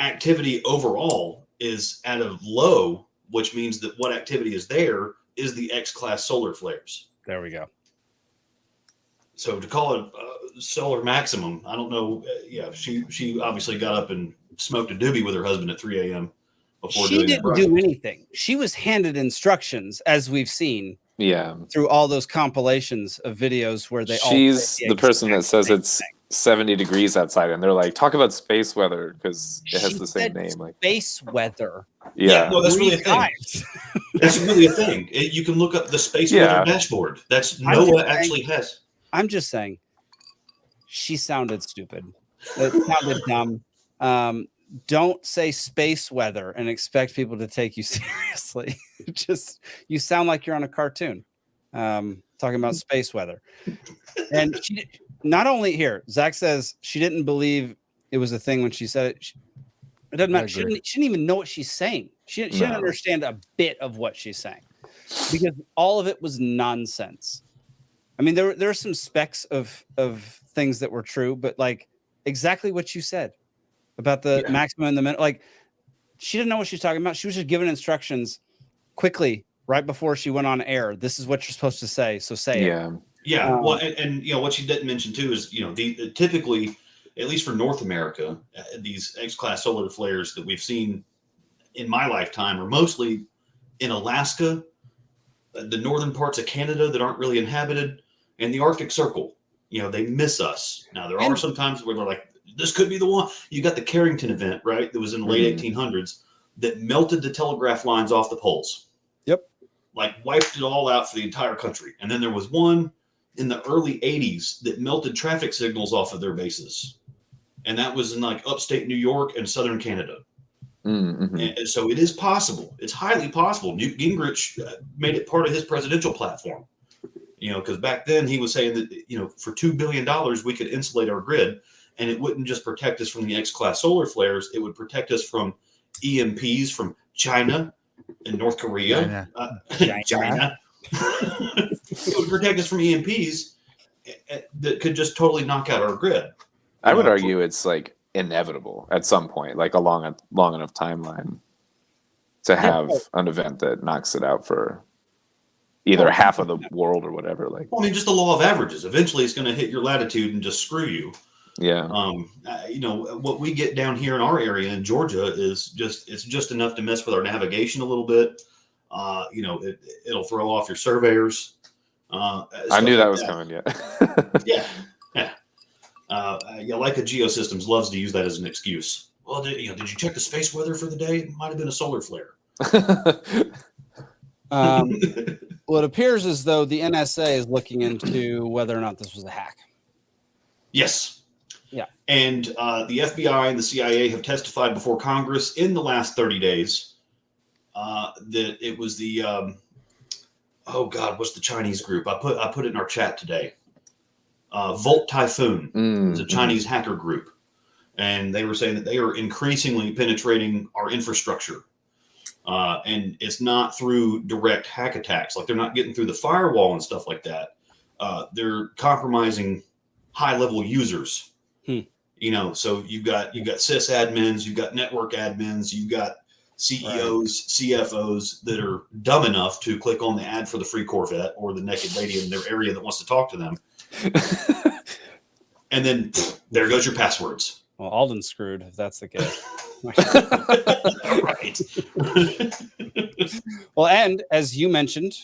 activity overall is at a low, which means that what activity is there is the X-class solar flares. There we go. So to call it solar maximum, I don't know. Yeah, she obviously got up and smoked a doobie with her husband at 3 a.m. before She didn't do anything. She was handed instructions, as we've seen. Yeah. Through all those compilations of videos where they She's the person that says it's 70 degrees outside, and they're like, talk about space weather because it has the same name. Like space weather. Yeah. No, that's really a thing. That's really a thing. You can look up the space weather dashboard. That's NOAA actually has. I'm just saying, she sounded stupid. It sounded dumb. Don't say space weather and expect people to take you seriously. You sound like you're on a cartoon talking about space weather. And she not only here, Zach says she didn't believe it was a thing when she said it. It doesn't matter. She didn't even know what she's saying. She didn't understand a bit of what she's saying because all of it was nonsense. I mean, there are some specks of things that were true, but like exactly what you said about the maximum and the minute. Like she didn't know what she's talking about. She was just given instructions quickly right before she went on air. This is what you're supposed to say. So say it. Yeah. Well, and you know what she didn't mention too is typically, at least for North America, these X-class solar flares that we've seen in my lifetime are mostly in Alaska, the northern parts of Canada that aren't really inhabited, and the Arctic Circle. You know, they miss us. Now there are some times where they're like, this could be the one. You got the Carrington event, right? That was in the late 1800s that melted the telegraph lines off the poles. Yep. Like wiped it all out for the entire country. And then there was one in the early 80s that melted traffic signals off of their bases. And that was in like upstate New York and southern Canada. Mm-hmm. And so it is possible. It's highly possible. Newt Gingrich made it part of his presidential platform. You know, because back then he was saying that, you know, for $2 billion, we could insulate our grid. And it wouldn't just protect us from the X-class solar flares. It would protect us from EMPs from China, in North Korea, China. It would protect us from EMPs that could just totally knock out our grid. I would argue it's like inevitable at some point, like a long enough timeline to have an event that knocks it out for either half of the world or whatever. Like, well, I mean, just the law of averages. Eventually, it's going to hit your latitude and just screw you. Yeah. You know, what we get down here in our area in Georgia is just enough to mess with our navigation a little bit. You know, it'll throw off your surveyors. I knew that was coming. Yeah. Yeah. Leica Geosystems loves to use that as an excuse. Well, did you check the space weather for the day? It might have been a solar flare. Well, it appears as though the NSA is looking into whether or not this was a hack. Yes. Yeah. And the FBI and the CIA have testified before Congress in the last 30 days that it was the oh God, what's the Chinese group? I put it in our chat today. Volt Typhoon is a Chinese hacker group, and they were saying that they are increasingly penetrating our infrastructure, and it's not through direct hack attacks. Like, they're not getting through the firewall and stuff like that. They're compromising high-level users. You know, so you've got sysadmins, you've got network admins, you've got CEOs, CFOs that are dumb enough to click on the ad for the free Corvette or the naked lady in their area that wants to talk to them. And then there goes your passwords. Well, Alden's screwed if that's the case. Right. Well, and as you mentioned,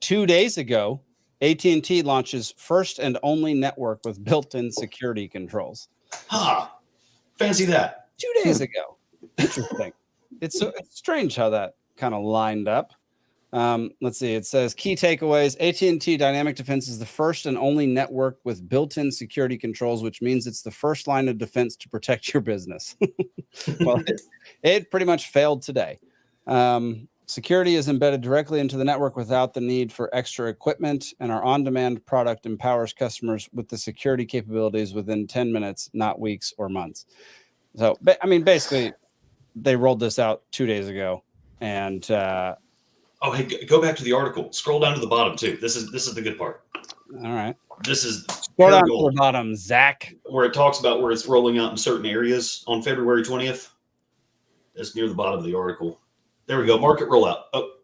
2 days ago, AT&T launches first and only network with built-in security controls. Fancy that. 2 days ago. Interesting. It's strange how that kind of lined up. Let's see. It says key takeaways. AT&T Dynamic Defense is the first and only network with built-in security controls, which means it's the first line of defense to protect your business. Well, it pretty much failed today. Security is embedded directly into the network without the need for extra equipment, and our on-demand product empowers customers with the security capabilities within 10 minutes, not weeks or months. So, I mean, basically, they rolled this out 2 days ago, and oh, hey, go back to the article. Scroll down to the bottom too. This is the good part. All right. This is scroll down to the bottom, Zach, where it talks about where it's rolling out in certain areas on February 20th. That's near the bottom of the article. There we go. Market rollout. Oh,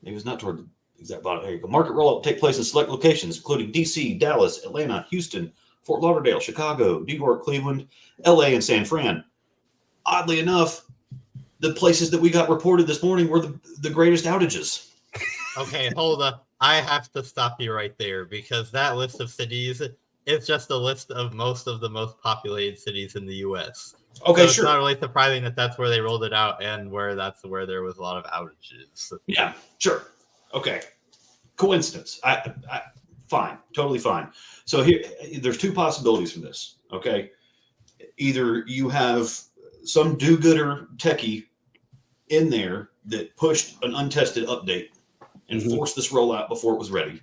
maybe it's not toward the exact bottom. There you go. Market rollout will take place in select locations, including DC, Dallas, Atlanta, Houston, Fort Lauderdale, Chicago, New York, Cleveland, LA, and San Fran. Oddly enough, the places that we got reported this morning were the greatest outages. Okay, hold up. I have to stop you right there, because that list of cities is just a list of most of the most populated cities in the U.S. Okay, so sure. It's not really surprising that that's where they rolled it out and that's where there was a lot of outages. Yeah, sure. Okay. Coincidence. I fine. Totally fine. So here, there's two possibilities from this. Okay. Either you have some do-gooder techie in there that pushed an untested update and forced this rollout before it was ready,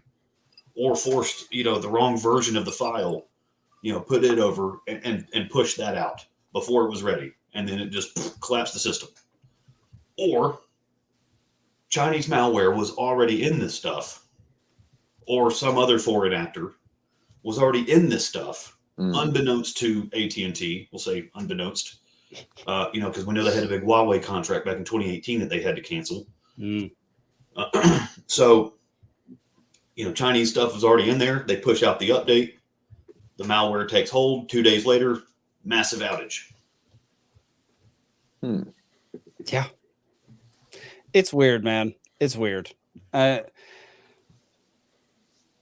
or forced, the wrong version of the file, put it over and push that out before it was ready, and then it just collapsed the system. Or Chinese malware was already in this stuff, or some other foreign actor was already in this stuff, unbeknownst to AT&T. We'll say unbeknownst, because we know they had a big Huawei contract back in 2018 that they had to cancel. So, Chinese stuff was already in there. They push out the update. The malware takes hold. 2 days later, massive outage. Yeah. It's weird, man. It's weird.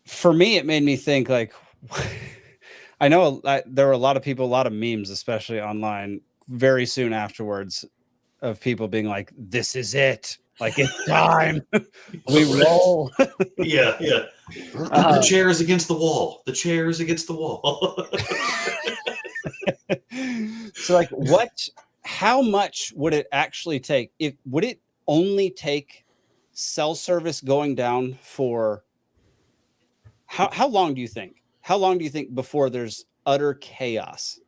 For me, it made me think, like, I know there were a lot of people, a lot of memes, especially online, very soon afterwards, of people being like, this is it. Like, it's time. We roll. Yeah. The chair is against the wall. The chair is against the wall. So, like, how much would it actually take? Would it only take cell service going down for how long do you think? How long do you think before there's utter chaos?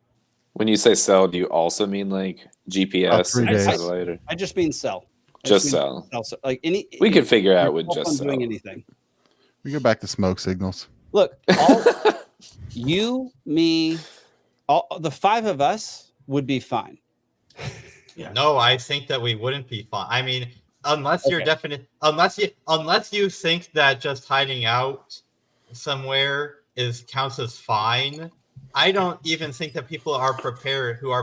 When you say cell, do you also mean like GPS and satellite? I just mean cell. Just sell. Like any. We could figure out with just sell. Doing anything. We go back to smoke signals. Look, you, me, all the 5 of us would be fine. Yeah. No, I think that we wouldn't be fine. I mean, unless you're unless you think that just hiding out somewhere counts as fine. I don't even think that people who are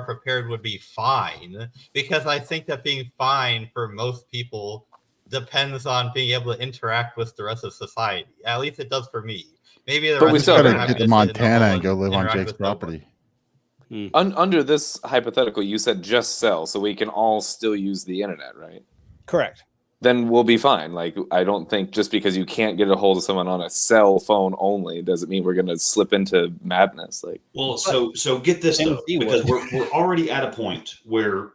prepared would be fine, because I think that being fine for most people depends on being able to interact with the rest of society. At least it does for me. Maybe the rest of us get to Montana and go live on Jake's property. Under this hypothetical, you said just sell, so we can all still use the internet, right? Correct. Then we'll be fine. Like, I don't think just because you can't get a hold of someone on a cell phone only doesn't mean we're going to slip into madness. Like, well, so get this though, because we're already at a point where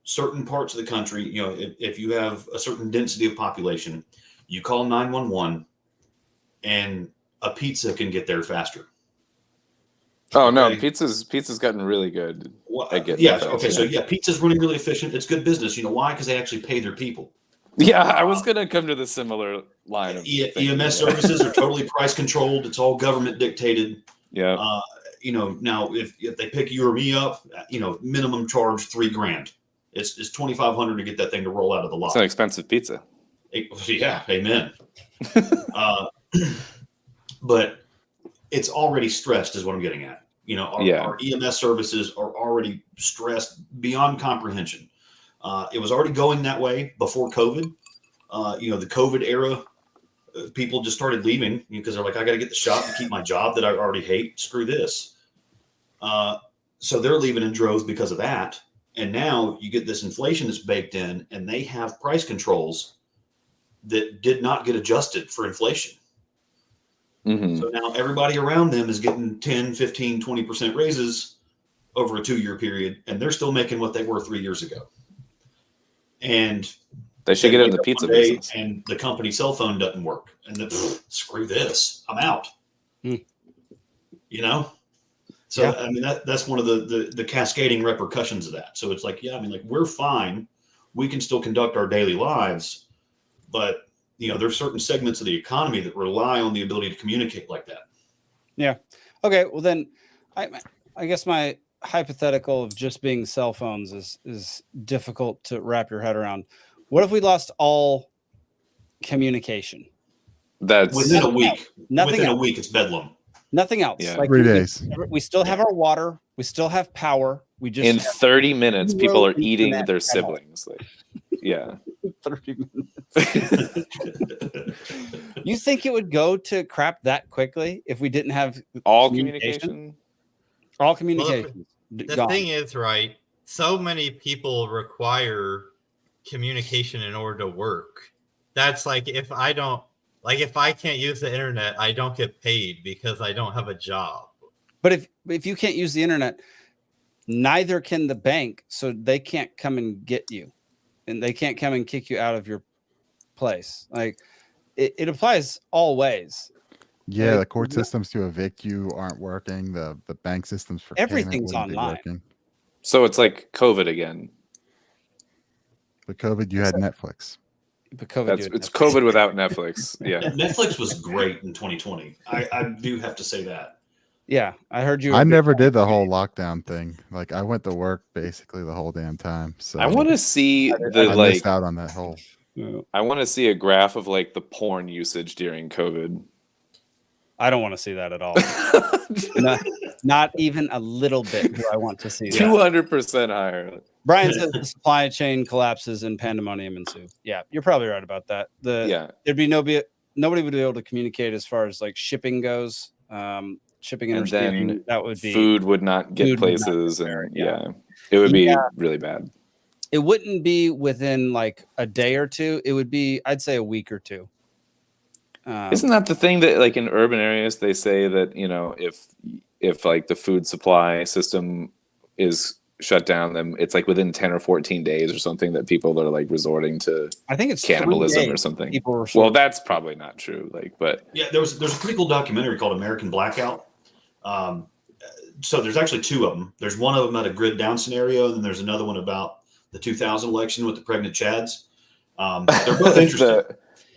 certain parts of the country, you know, if you have a certain density of population, you call 911, and a pizza can get there faster. Oh no, pizza's gotten really good. Well, pizza's running really efficient. It's good business. You know why? Because they actually pay their people. Yeah, I was gonna come to the similar line of EMS services are totally price controlled. It's all government dictated. Yeah. You know, now if they pick you or me up, you know, minimum charge $3,000. It's $2,500 to get that thing to roll out of the lot. It's an expensive pizza. Yeah, amen. But it's already stressed, is what I'm getting at. You know, our EMS services are already stressed beyond comprehension. It was already going that way before COVID. You know, the COVID era, people just started leaving because they're like, I got to get the shot to keep my job that I already hate. Screw this. So they're leaving in droves because of that. And now you get this inflation that's baked in, and they have price controls that did not get adjusted for inflation. Mm-hmm. So now everybody around them is getting 10, 15, 20% raises over a 2-year period, and they're still making what they were 3 years ago. And they should get in the pizza business. And the company cell phone doesn't work. And screw this, I'm out. You know? So, I mean, that's one of the cascading repercussions of that. So it's like, yeah, I mean, like, we're fine. We can still conduct our daily lives. But, you know, there's certain segments of the economy that rely on the ability to communicate like that. Yeah. Okay. Well, then I guess my hypothetical of just being cell phones is difficult to wrap your head around. What if we lost all communication? That's within a week. Nothing within else. A week, it's bedlam. Nothing else. Yeah. Like 3 days. We still have our water. We still have power. We just in 30 minutes, people are eating internet their at siblings. Like, yeah. 30 minutes. You think it would go to crap that quickly if we didn't have all communication? All communication. Well, the thing is, right, so many people require communication in order to work. That's like, if I can't use the internet, I don't get paid because I don't have a job. But if you can't use the internet, neither can the bank, so they can't come and get you, and they can't come and kick you out of your place. Like, it applies all ways. Yeah, like, the court systems to evict you aren't working. The bank systems for everything's payment wouldn't online. be working. So it's like COVID again. But COVID, you had Netflix. But COVID, it's COVID without Netflix. Yeah, Netflix was great in 2020. I do have to say that. Yeah, I heard you. I never did the whole lockdown thing. Like, I went to work basically the whole damn time. So I want to see I missed out on that whole. I want to see a graph of like the porn usage during COVID. I don't want to see that at all. not even a little bit do I want to see that. 200% higher. Brian says the supply chain collapses and pandemonium ensues. Yeah, you're probably right about that. There'd be nobody would be able to communicate as far as like shipping goes. Shipping and receiving, that would be food would not get places, and it would be really bad. It wouldn't be within like a day or two. It would be, I'd say, a week or two. Isn't that the thing that like in urban areas they say that, you know, if like the food supply system is shut down, then it's like within 10 or 14 days or something that people are like resorting to, I think it's cannibalism or something. Well, that's probably not true. Like, but yeah, there's a pretty cool documentary called American Blackout. So there's actually 2 of them. There's one of them at a grid down scenario, and then there's another one about the 2000 election with the pregnant Chads. They're both interesting.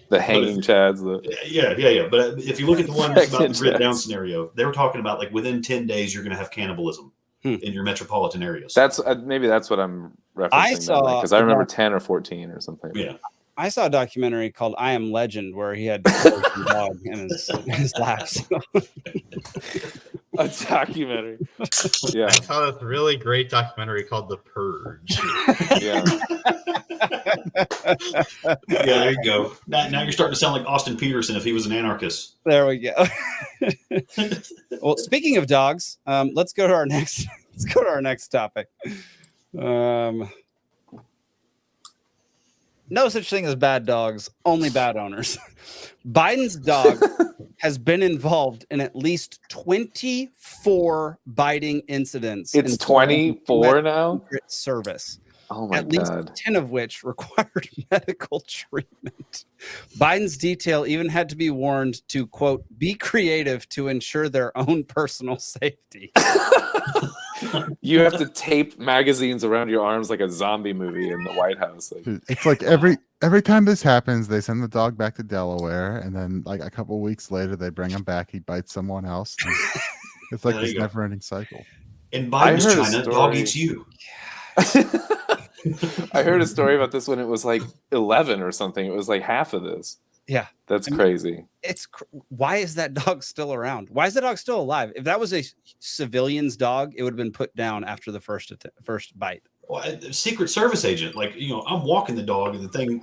The hanging chads. Yeah. But if you look at the one that's about the grit down scenario, they were talking about like within 10 days you're going to have cannibalism in your metropolitan areas. That's maybe that's what I'm referencing. Because I remember 10 or 14 or something. Yeah. I saw a documentary called "I Am Legend" where he had a dog in his lap. So. A documentary. Yeah. I saw this really great documentary called The Purge. Yeah. Yeah, there you go. Now you're starting to sound like Austin Peterson if he was an anarchist. There we go. Well, speaking of dogs, let's go to our next. Let's go to our next topic. No such thing as bad dogs, only bad owners. Biden's dog has been involved in at least 24 biting incidents. It's 24 now? Secret Service. Oh my at God. least 10 of which required medical treatment. Biden's detail even had to be warned to, quote, be creative to ensure their own personal safety. You have to tape magazines around your arms like a zombie movie in the White House. Dude, it's like every time this happens, they send the dog back to Delaware, and then like a couple weeks later, they bring him back. He bites someone else. It's like this never-ending cycle. In Biden's China, dog eats you. I heard a story about this when it was like 11 or something. It was like half of this. Yeah, that's crazy. Why is that dog still around? Why is the dog still alive? If that was a civilian's dog, it would have been put down after the first bite. Well, a Secret Service agent, like, I'm walking the dog and the thing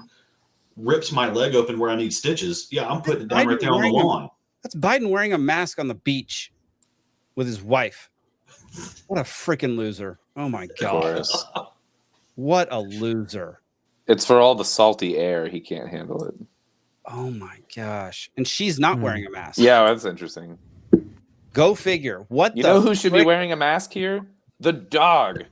rips my leg open where I need stitches. Yeah, I'm putting it down right there on the lawn. That's Biden wearing a mask on the beach with his wife. What a freaking loser. Oh my God. What a loser. It's for all the salty air. He can't handle it. Oh my gosh. And she's not wearing a mask. Yeah, that's interesting. Go figure. You know who should be wearing a mask here? The dog.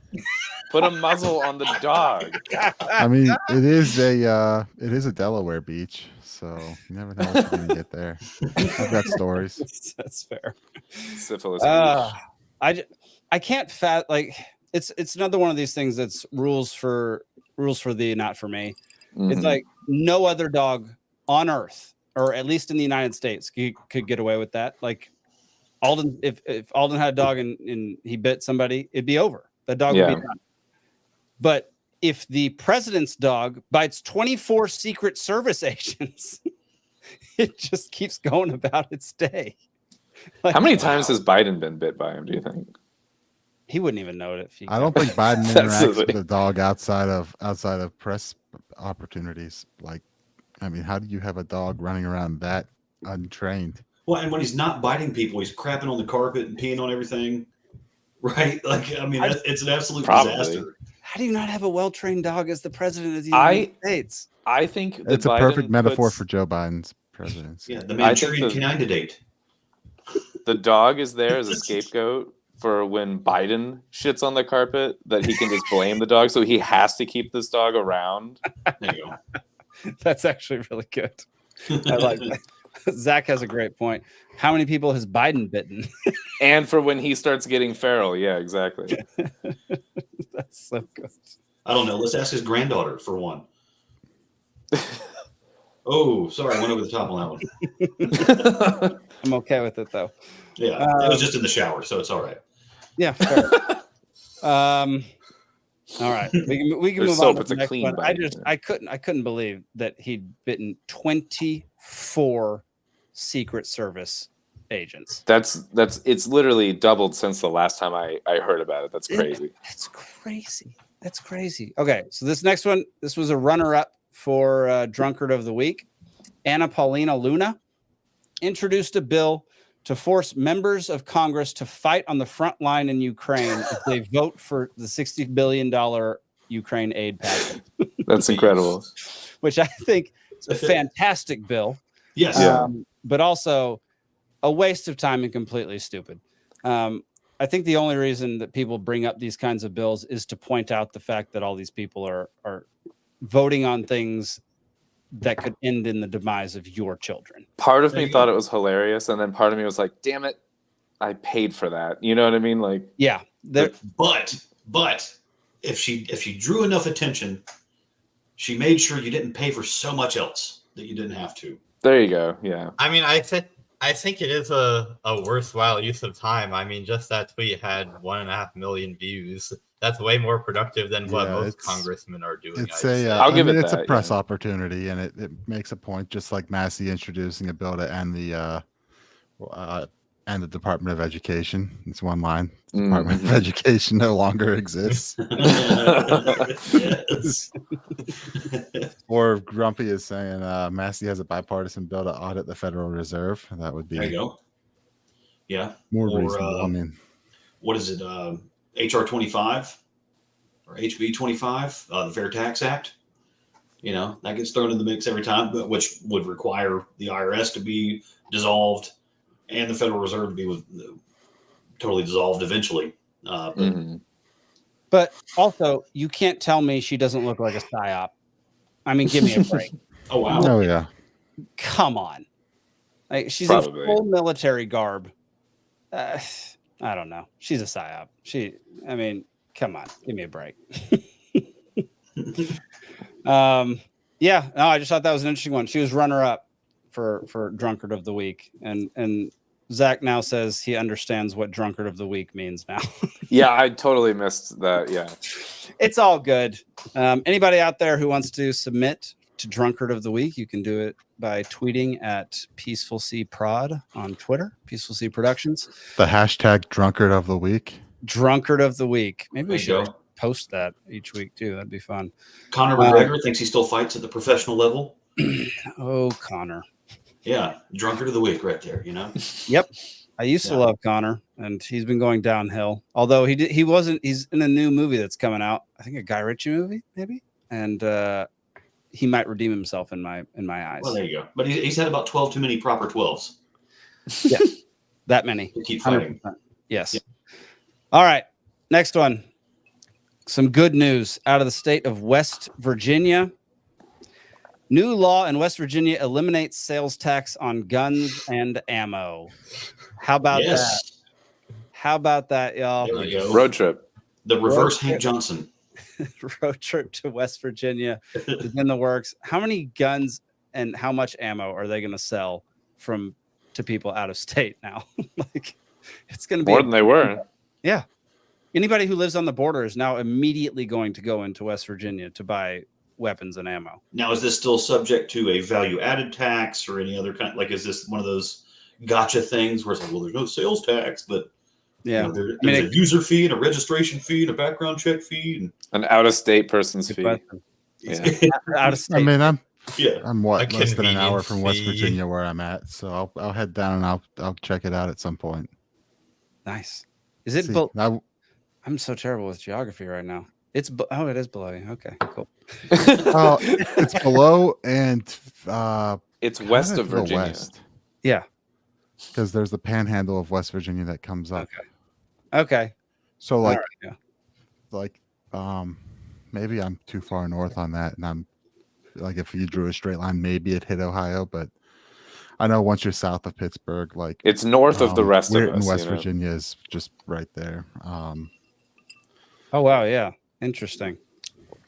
Put a muzzle on the dog. I mean, it is a Delaware beach, so you never know what you're gonna get there. I've got stories. That's fair. Syphilis. I can't it's another one of these things that's rules for thee, not for me. Mm-hmm. It's like no other dog on earth, or at least in the United States, could get away with that. Like Alden, if Alden had a dog and he bit somebody, it'd be over. The dog would be done. But if the president's dog bites 24 Secret Service agents, it just keeps going about its day. Like, how many times has Biden been bit by him, do you think? He wouldn't even know it. I don't think Biden interacts with the dog outside of press opportunities. Like, I mean, how do you have a dog running around that untrained? Well, and when he's not biting people, he's crapping on the carpet and peeing on everything. Right? Like, I mean, it's an absolute disaster. How do you not have a well-trained dog as the president of the United States? I think it's a perfect metaphor for Joe Biden's presidency. Yeah, the Manchurian candidate. The dog is there as a scapegoat for when Biden shits on the carpet, that he can just blame the dog. So he has to keep this dog around. There you go. That's actually really good. I like that. Zach has a great point. How many people has Biden bitten? And for when he starts getting feral. Yeah, exactly. That's so good. I don't know. Let's ask his granddaughter for one. Oh, sorry. I went over the top on that one. I'm okay with it, though. Yeah, it was just in the shower, so it's all right. Yeah, fair. All right. We can move on to the next one. I couldn't believe that he'd bitten 24 Secret Service agents. It's literally doubled since the last time I heard about it. That's crazy. That's crazy. Okay, so this next one, this was a runner-up for Drunkard of the Week. Anna Paulina Luna introduced a bill to force members of Congress to fight on the front line in Ukraine if they vote for the $60 billion Ukraine aid package. That's incredible. Which I think is a fantastic bill. Yes. But also a waste of time and completely stupid. I think the only reason that people bring up these kinds of bills is to point out the fact that all these people are voting on things that could end in the demise of your children. Part of me thought it was hilarious, and then part of me was like, damn it, I paid for that. You know what I mean? Like, yeah. But if she drew enough attention, she made sure you didn't pay for so much else that you didn't have to. There you go. Yeah. I mean, I think it is a worthwhile use of time. I mean, just that tweet had 1.5 million views. That's way more productive than what most congressmen are doing. It's a press opportunity, and it makes a point, just like Massey introducing a bill to end the Department of Education. It's one line. The Department of Education no longer exists. Yes. Or Grumpy is saying Massey has a bipartisan bill to audit the Federal Reserve. That would be there you go. Yeah. More reasonable. I mean, what is it? HR 25 or HB 25, the Fair Tax Act. That gets thrown in the mix every time, which would require the IRS to be dissolved and the Federal Reserve to be totally dissolved eventually. But also, you can't tell me she doesn't look like a psyop. I mean, give me a break. Oh, wow. Oh, yeah. Come on. Like, she's Probably. in full military garb. I don't know. She's a psyop. I mean, come on. Give me a break. Yeah. No, I just thought that was an interesting one. She was runner-up for Drunkard of the Week. And Zach now says he understands what Drunkard of the Week means now. Yeah, I totally missed that. Yeah. It's all good. Anybody out there who wants to submit to Drunkard of the Week, you can do it by tweeting at Peaceful C Prod on Twitter, Peaceful C Productions. The hashtag Drunkard of the Week. Drunkard of the Week. Maybe we should post that each week too. That'd be fun. Conor McGregor thinks he still fights at the professional level. Oh, Conor. Yeah, Drunkard of the Week right there, Yep. I used to love Conor, and he's been going downhill. Although he's in a new movie that's coming out. I think a Guy Ritchie movie, maybe. And he might redeem himself in my eyes. Well, there you go. But he's had about 12 too many proper 12s. Yeah, that many. To keep fighting. 100%. Yes. Yeah. All right. Next one. Some good news out of the state of West Virginia. New law in West Virginia eliminates sales tax on guns and ammo. How about that? How about that, y'all? There you go. Road trip. The reverse Hank Johnson. Road trip to West Virginia is in the works. How many guns and how much ammo are they going to sell to people out of state now? Like, it's going to be more than they were. Yeah. Anybody who lives on the border is now immediately going to go into West Virginia to buy weapons and ammo. Now, is this still subject to a value-added tax or any other kind? Like, is this one of those gotcha things where it's like, well, there's no sales tax, but yeah, there's a user fee and a registration fee and a background check fee and an out-of-state person's fee. Yeah. Out of state. I mean, I'm a less than an hour from West fee. Virginia where I'm at, so I'll head down and I'll check it out at some point. Nice. Is it? I'm so terrible with geography right now. It is below you. Okay, cool. It's below and it's west of Virginia. West. Yeah, because there's the panhandle of West Virginia that comes up. Okay. So maybe I'm too far north on that, and I'm like, if you drew a straight line, maybe it hit Ohio, but I know once you're south of Pittsburgh, like it's north of the rest of us. In West Virginia is just right there. Oh wow, yeah, interesting.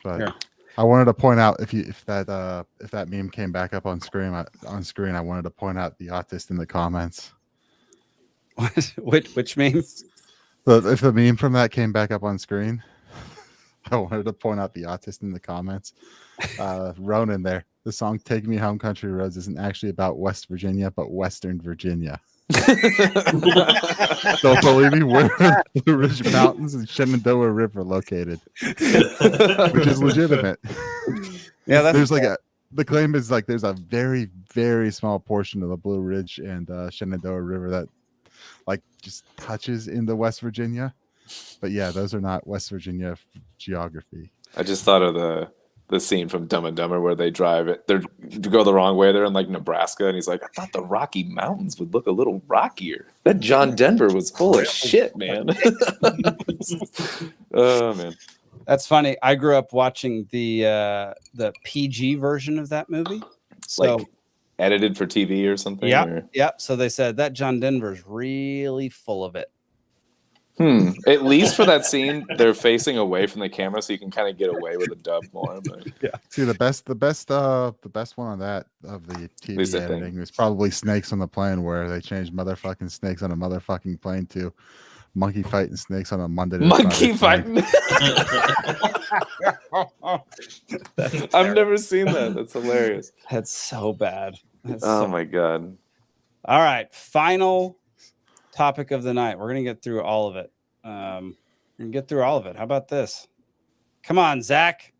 But here, I wanted to point out if that meme came back up on screen, I wanted to point out the autist in the comments. Which meme? If the meme from that came back up on screen, I wanted to point out the autist in the comments. Ronan there. The song "Take Me Home, Country Roads" isn't actually about West Virginia, but Western Virginia. Don't believe me? Where are the Blue Ridge Mountains and Shenandoah River located? Which is legitimate. Yeah, there's the claim is like there's a very, very small portion of the Blue Ridge and Shenandoah River that like just touches into West Virginia. But yeah, those are not West Virginia geography. I just thought of the scene from Dumb and Dumber where they go the wrong way. They're in like Nebraska, and he's like, I thought the Rocky Mountains would look a little rockier. That John Denver was full of shit, man. Oh man, that's funny. I grew up watching the PG version of that movie, so like edited for TV or something. Yeah. So they said that John Denver's really full of it. At least for that scene, they're facing away from the camera, so you can kind of get away with a dub more. But yeah. See, the best one on that of the TV editing was probably Snakes on the Plane, where they changed motherfucking snakes on a motherfucking plane to monkey fighting snakes on a Monday. Monkey fighting. I've never seen that. That's hilarious. That's so bad. My god. All right, final topic of the night. We're gonna get through all of it. We're gonna get through all of it. How about this? Come on, Zach.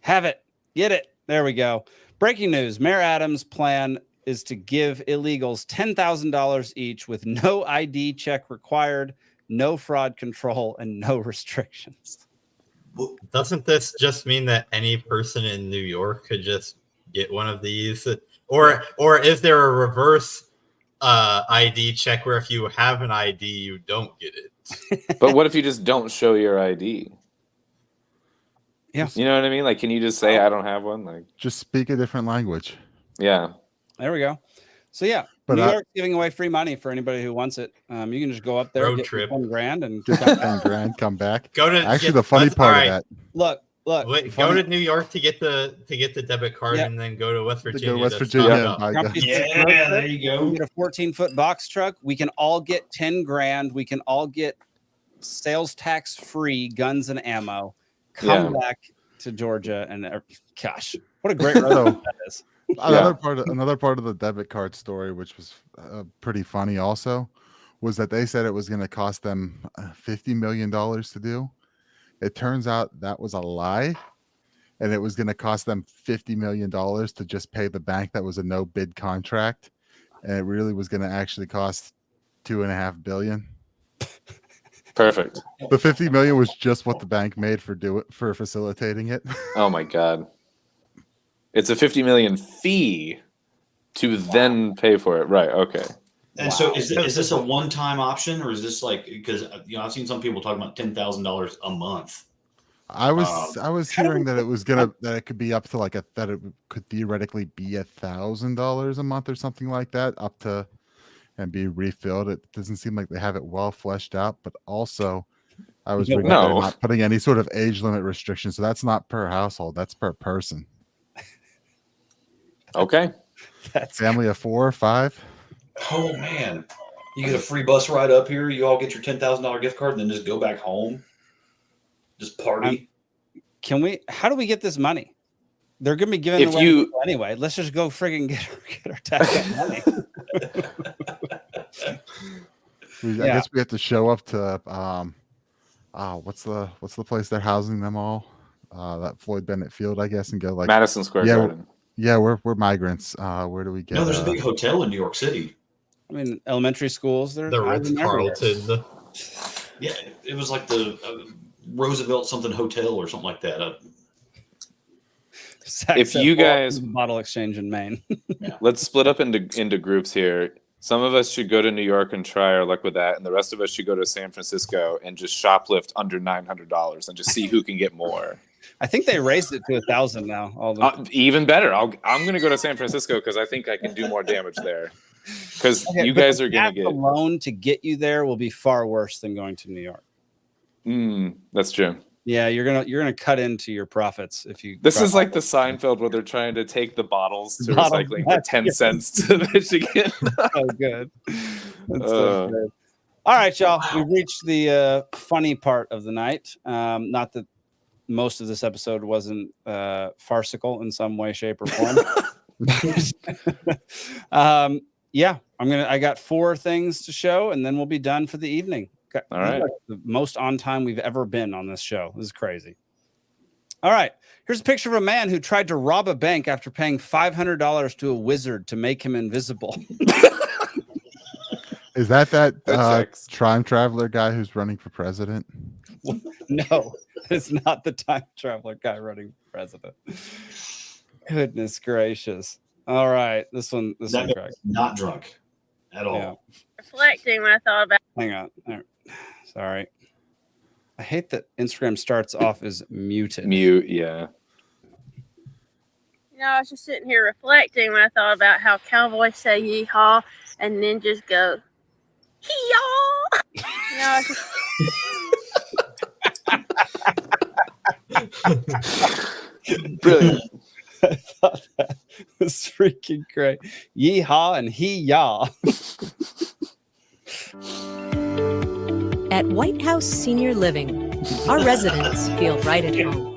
Have it. Get it. There we go. Breaking news. Mayor Adams' plan is to give illegals $10,000 each with no ID check required, no fraud control, and no restrictions. Doesn't this just mean that any person in New York could just get one of these? Or is there a reverse ID check where if you have an ID, you don't get it? But what if you just don't show your ID? Yeah. You know what I mean? Like, can you just say I don't have one? Like, just speak a different language. Yeah. There we go. So yeah, but New York's giving away free money for anybody who wants it. You can just go up there, road get trip, $10,000 and get $10,000, come back. Go to actually the funny part of that. Look. Wait, go to New York to get the debit card, and then go to West Virginia. Yeah, there you go. We get a 14-foot box truck. We can all get $10,000. We can all get sales tax free guns and ammo. Come back to Georgia, and gosh, what a great road that is. Another part of the debit card story, which was pretty funny, also, was that they said it was going to cost them $50 million to do. It turns out that was a lie, and it was going to cost them $50 million to just pay the bank that was a no bid contract, and it really was going to actually cost $2.5 billion. Perfect. The $50 million was just what the bank made for facilitating it. Oh my god! It's a $50 million fee to then pay for it, right? Okay. And so is this a one-time option, or is this like, because I've seen some people talk about $10,000 a month. I was hearing that it could be up to that it could theoretically be $1,000 a month or something like that, up to and be refilled. It doesn't seem like they have it well fleshed out, but also I was reading that they're not putting any sort of age limit restriction, so that's not per household, that's per person. Okay. That's family of 4 or 5. Oh man, you get a free bus ride up here. You all get your $10,000 gift card, and then just go back home. Just party. How do we get this money? They're going to be giving it away anyway. Let's just go friggin' get our tax money. I guess we have to show up to what's the place they're housing them all? That Floyd Bennett Field, I guess, and go like Madison Square Garden. Yeah, we're migrants. Where do we get? No, there's a big hotel in New York City. I mean, elementary schools. The Ritz-Carlton. Yeah, it was like the Roosevelt something hotel or something like that. If you guys bottle exchange in Maine, let's split up into groups here. Some of us should go to New York and try our luck with that, and the rest of us should go to San Francisco and just shoplift under $900 and just see who can get more. I think they raised it to 1,000 now. Even better. I'm going to go to San Francisco because I think I can do more damage there. Because you guys are going to get a loan to get you there will be far worse than going to New York. That's true. Yeah, you're gonna cut into your profits if you. This is like the Seinfeld where they're trying to take the bottles to recycling for 10 cents to Michigan. So good. That's so good. All right, y'all. We've reached the funny part of the night. Not that most of this episode wasn't farcical in some way, shape, or form. I got 4 things to show, and then we'll be done for the evening. All right. Like the most on time we've ever been on this show. This is crazy. All right. Here's a picture of a man who tried to rob a bank after paying $500 to a wizard to make him invisible. Is that time traveler guy who's running for president? No, it's not the time traveler guy running for president. Goodness gracious. All right. This one not drunk at all. Yeah. Reflecting when I thought about. Hang on. All right. Sorry. I hate that Instagram starts off as muted. Mute, yeah. You know, I was just sitting here reflecting when I thought about how cowboys say yeehaw and ninjas go hee-yaw. You know, Brilliant. I thought that was freaking great. Yeehaw and hee-yaw. At White House Senior Living, our residents feel right at home.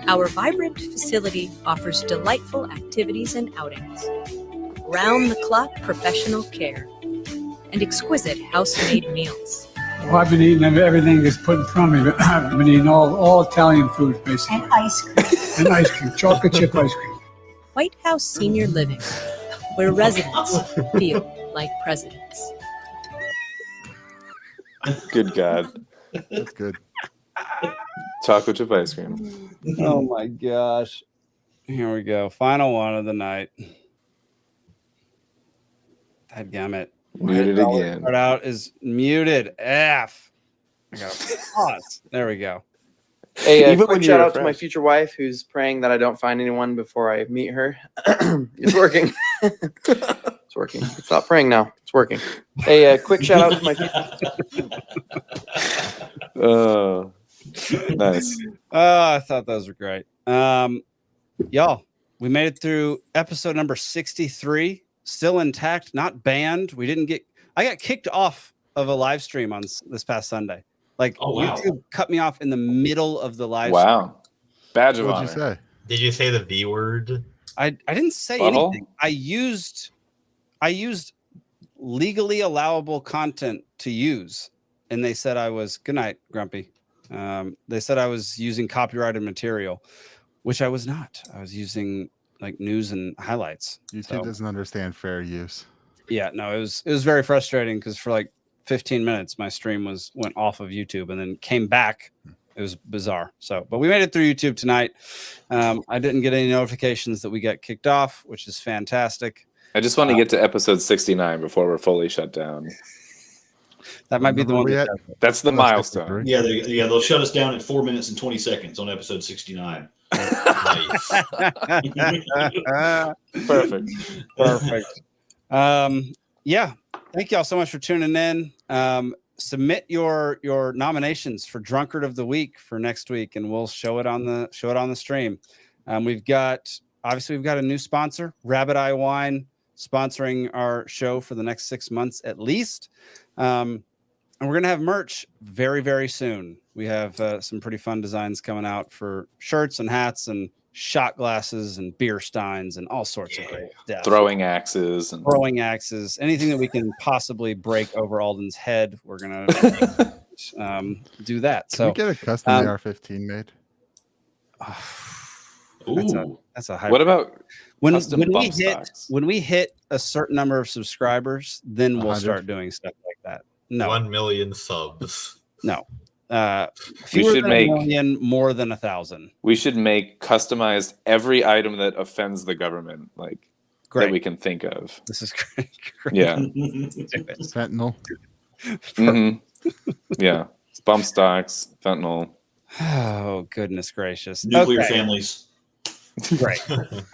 Our vibrant facility offers delightful activities and outings, round-the-clock professional care, and exquisite house-made meals. Well, I've been eating everything that's put in front of me. I've been eating all Italian food, basically. And ice cream. And ice cream, chocolate chip ice cream. White House Senior Living, where residents feel like presidents. Good God. That's good. Chocolate chip ice cream. Oh my gosh. Here we go. Final one of the night. Dadgummit. Muted again. Start out is muted. F. I got to pause. There we go. Hey, Even when quick you're shout out to my refreshed. future wife who's praying that I don't find anyone before I meet her. It's working. It's working. Stop praying now. It's working. Hey, quick shout out to my Oh, nice. I thought those were great. Y'all, we made it through episode number 63, still intact, not banned. I got kicked off of a live stream on this past Sunday. Like, Oh, wow. YouTube cut me off in the middle of the live stream. Wow. Badge of What'd honor. you say? Did you say the V word? I didn't say Butthole? anything. I used legally allowable content to use, and they said I was good night, Grumpy. They said I was using copyrighted material, which I was not. I was using like news and highlights. YouTube doesn't understand fair use. Yeah, no, it was very frustrating because for like 15 minutes my stream went off of YouTube and then came back. It was bizarre. So, but we made it through YouTube tonight. I didn't get any notifications that we got kicked off, which is fantastic. I just want to get to episode 69 before we're fully shut down. That might be the one. That's the milestone. Yeah, they'll shut us down at 4 minutes and 20 seconds on episode 69. Perfect. Yeah. Thank y'all so much for tuning in. Submit your nominations for Drunkard of the Week for next week, and we'll show it on the stream. We've got a new sponsor, Rabbit Eye Wine, sponsoring our show for the next 6 months at least. And we're going to have merch very, very soon. We have some pretty fun designs coming out for shirts and hats and shot glasses and beer steins and all sorts of great stuff. Throwing axes. Anything that we can possibly break over Alden's head, we're going to do that. Can So we get a custom AR-15 made? That's a high. What about when bump stocks? we hit a certain number of subscribers, then we'll 100? start doing stuff like that. No, 1 million subs. no. We should make 1 million, more than 1,000. We should make customized every item that offends the government, like Great. that we can think of. This is great. Yeah. Fentanyl. Mhm. Yeah. Bump stocks, fentanyl. Oh, goodness gracious. Nuclear Okay. families. Great.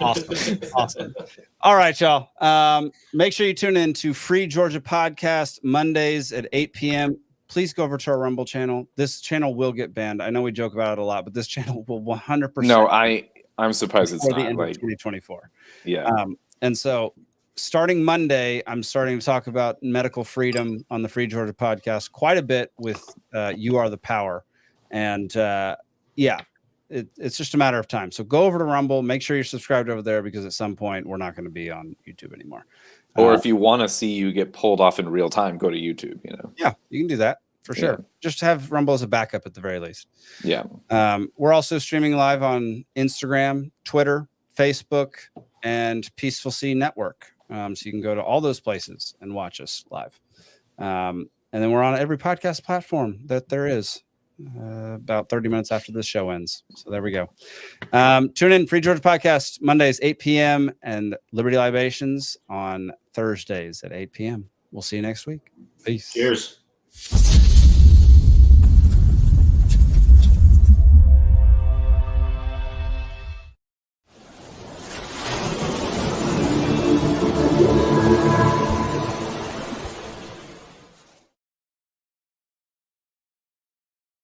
Awesome. All right, y'all. Make sure you tune in to Free Georgia Podcast Mondays at 8 p.m. Please go over to our Rumble channel. This channel will get banned. I know we joke about it a lot, but this channel will 100%. No, I'm surprised it's before the not end like of 2024. yeah. And so starting Monday, I'm starting to talk about medical freedom on the Free Georgia Podcast quite a bit with You Are the Power. And it's just a matter of time. So go over to Rumble, make sure you're subscribed over there, because at some point we're not going to be on YouTube anymore. Or if you want to see you get pulled off in real time, go to YouTube, Yeah, you can do that for sure. Yeah. Just have Rumble as a backup at the very least. Yeah. We're also streaming live on Instagram, Twitter, Facebook, and Peaceful Sea Network. So you can go to all those places and watch us live. And then we're on every podcast platform that there is. About 30 minutes after this show ends. So there we go. Tune in Free Georgia Podcast Mondays 8 p.m. and Liberty Libations on Thursdays at 8 p.m. We'll see you next week. Peace. Cheers.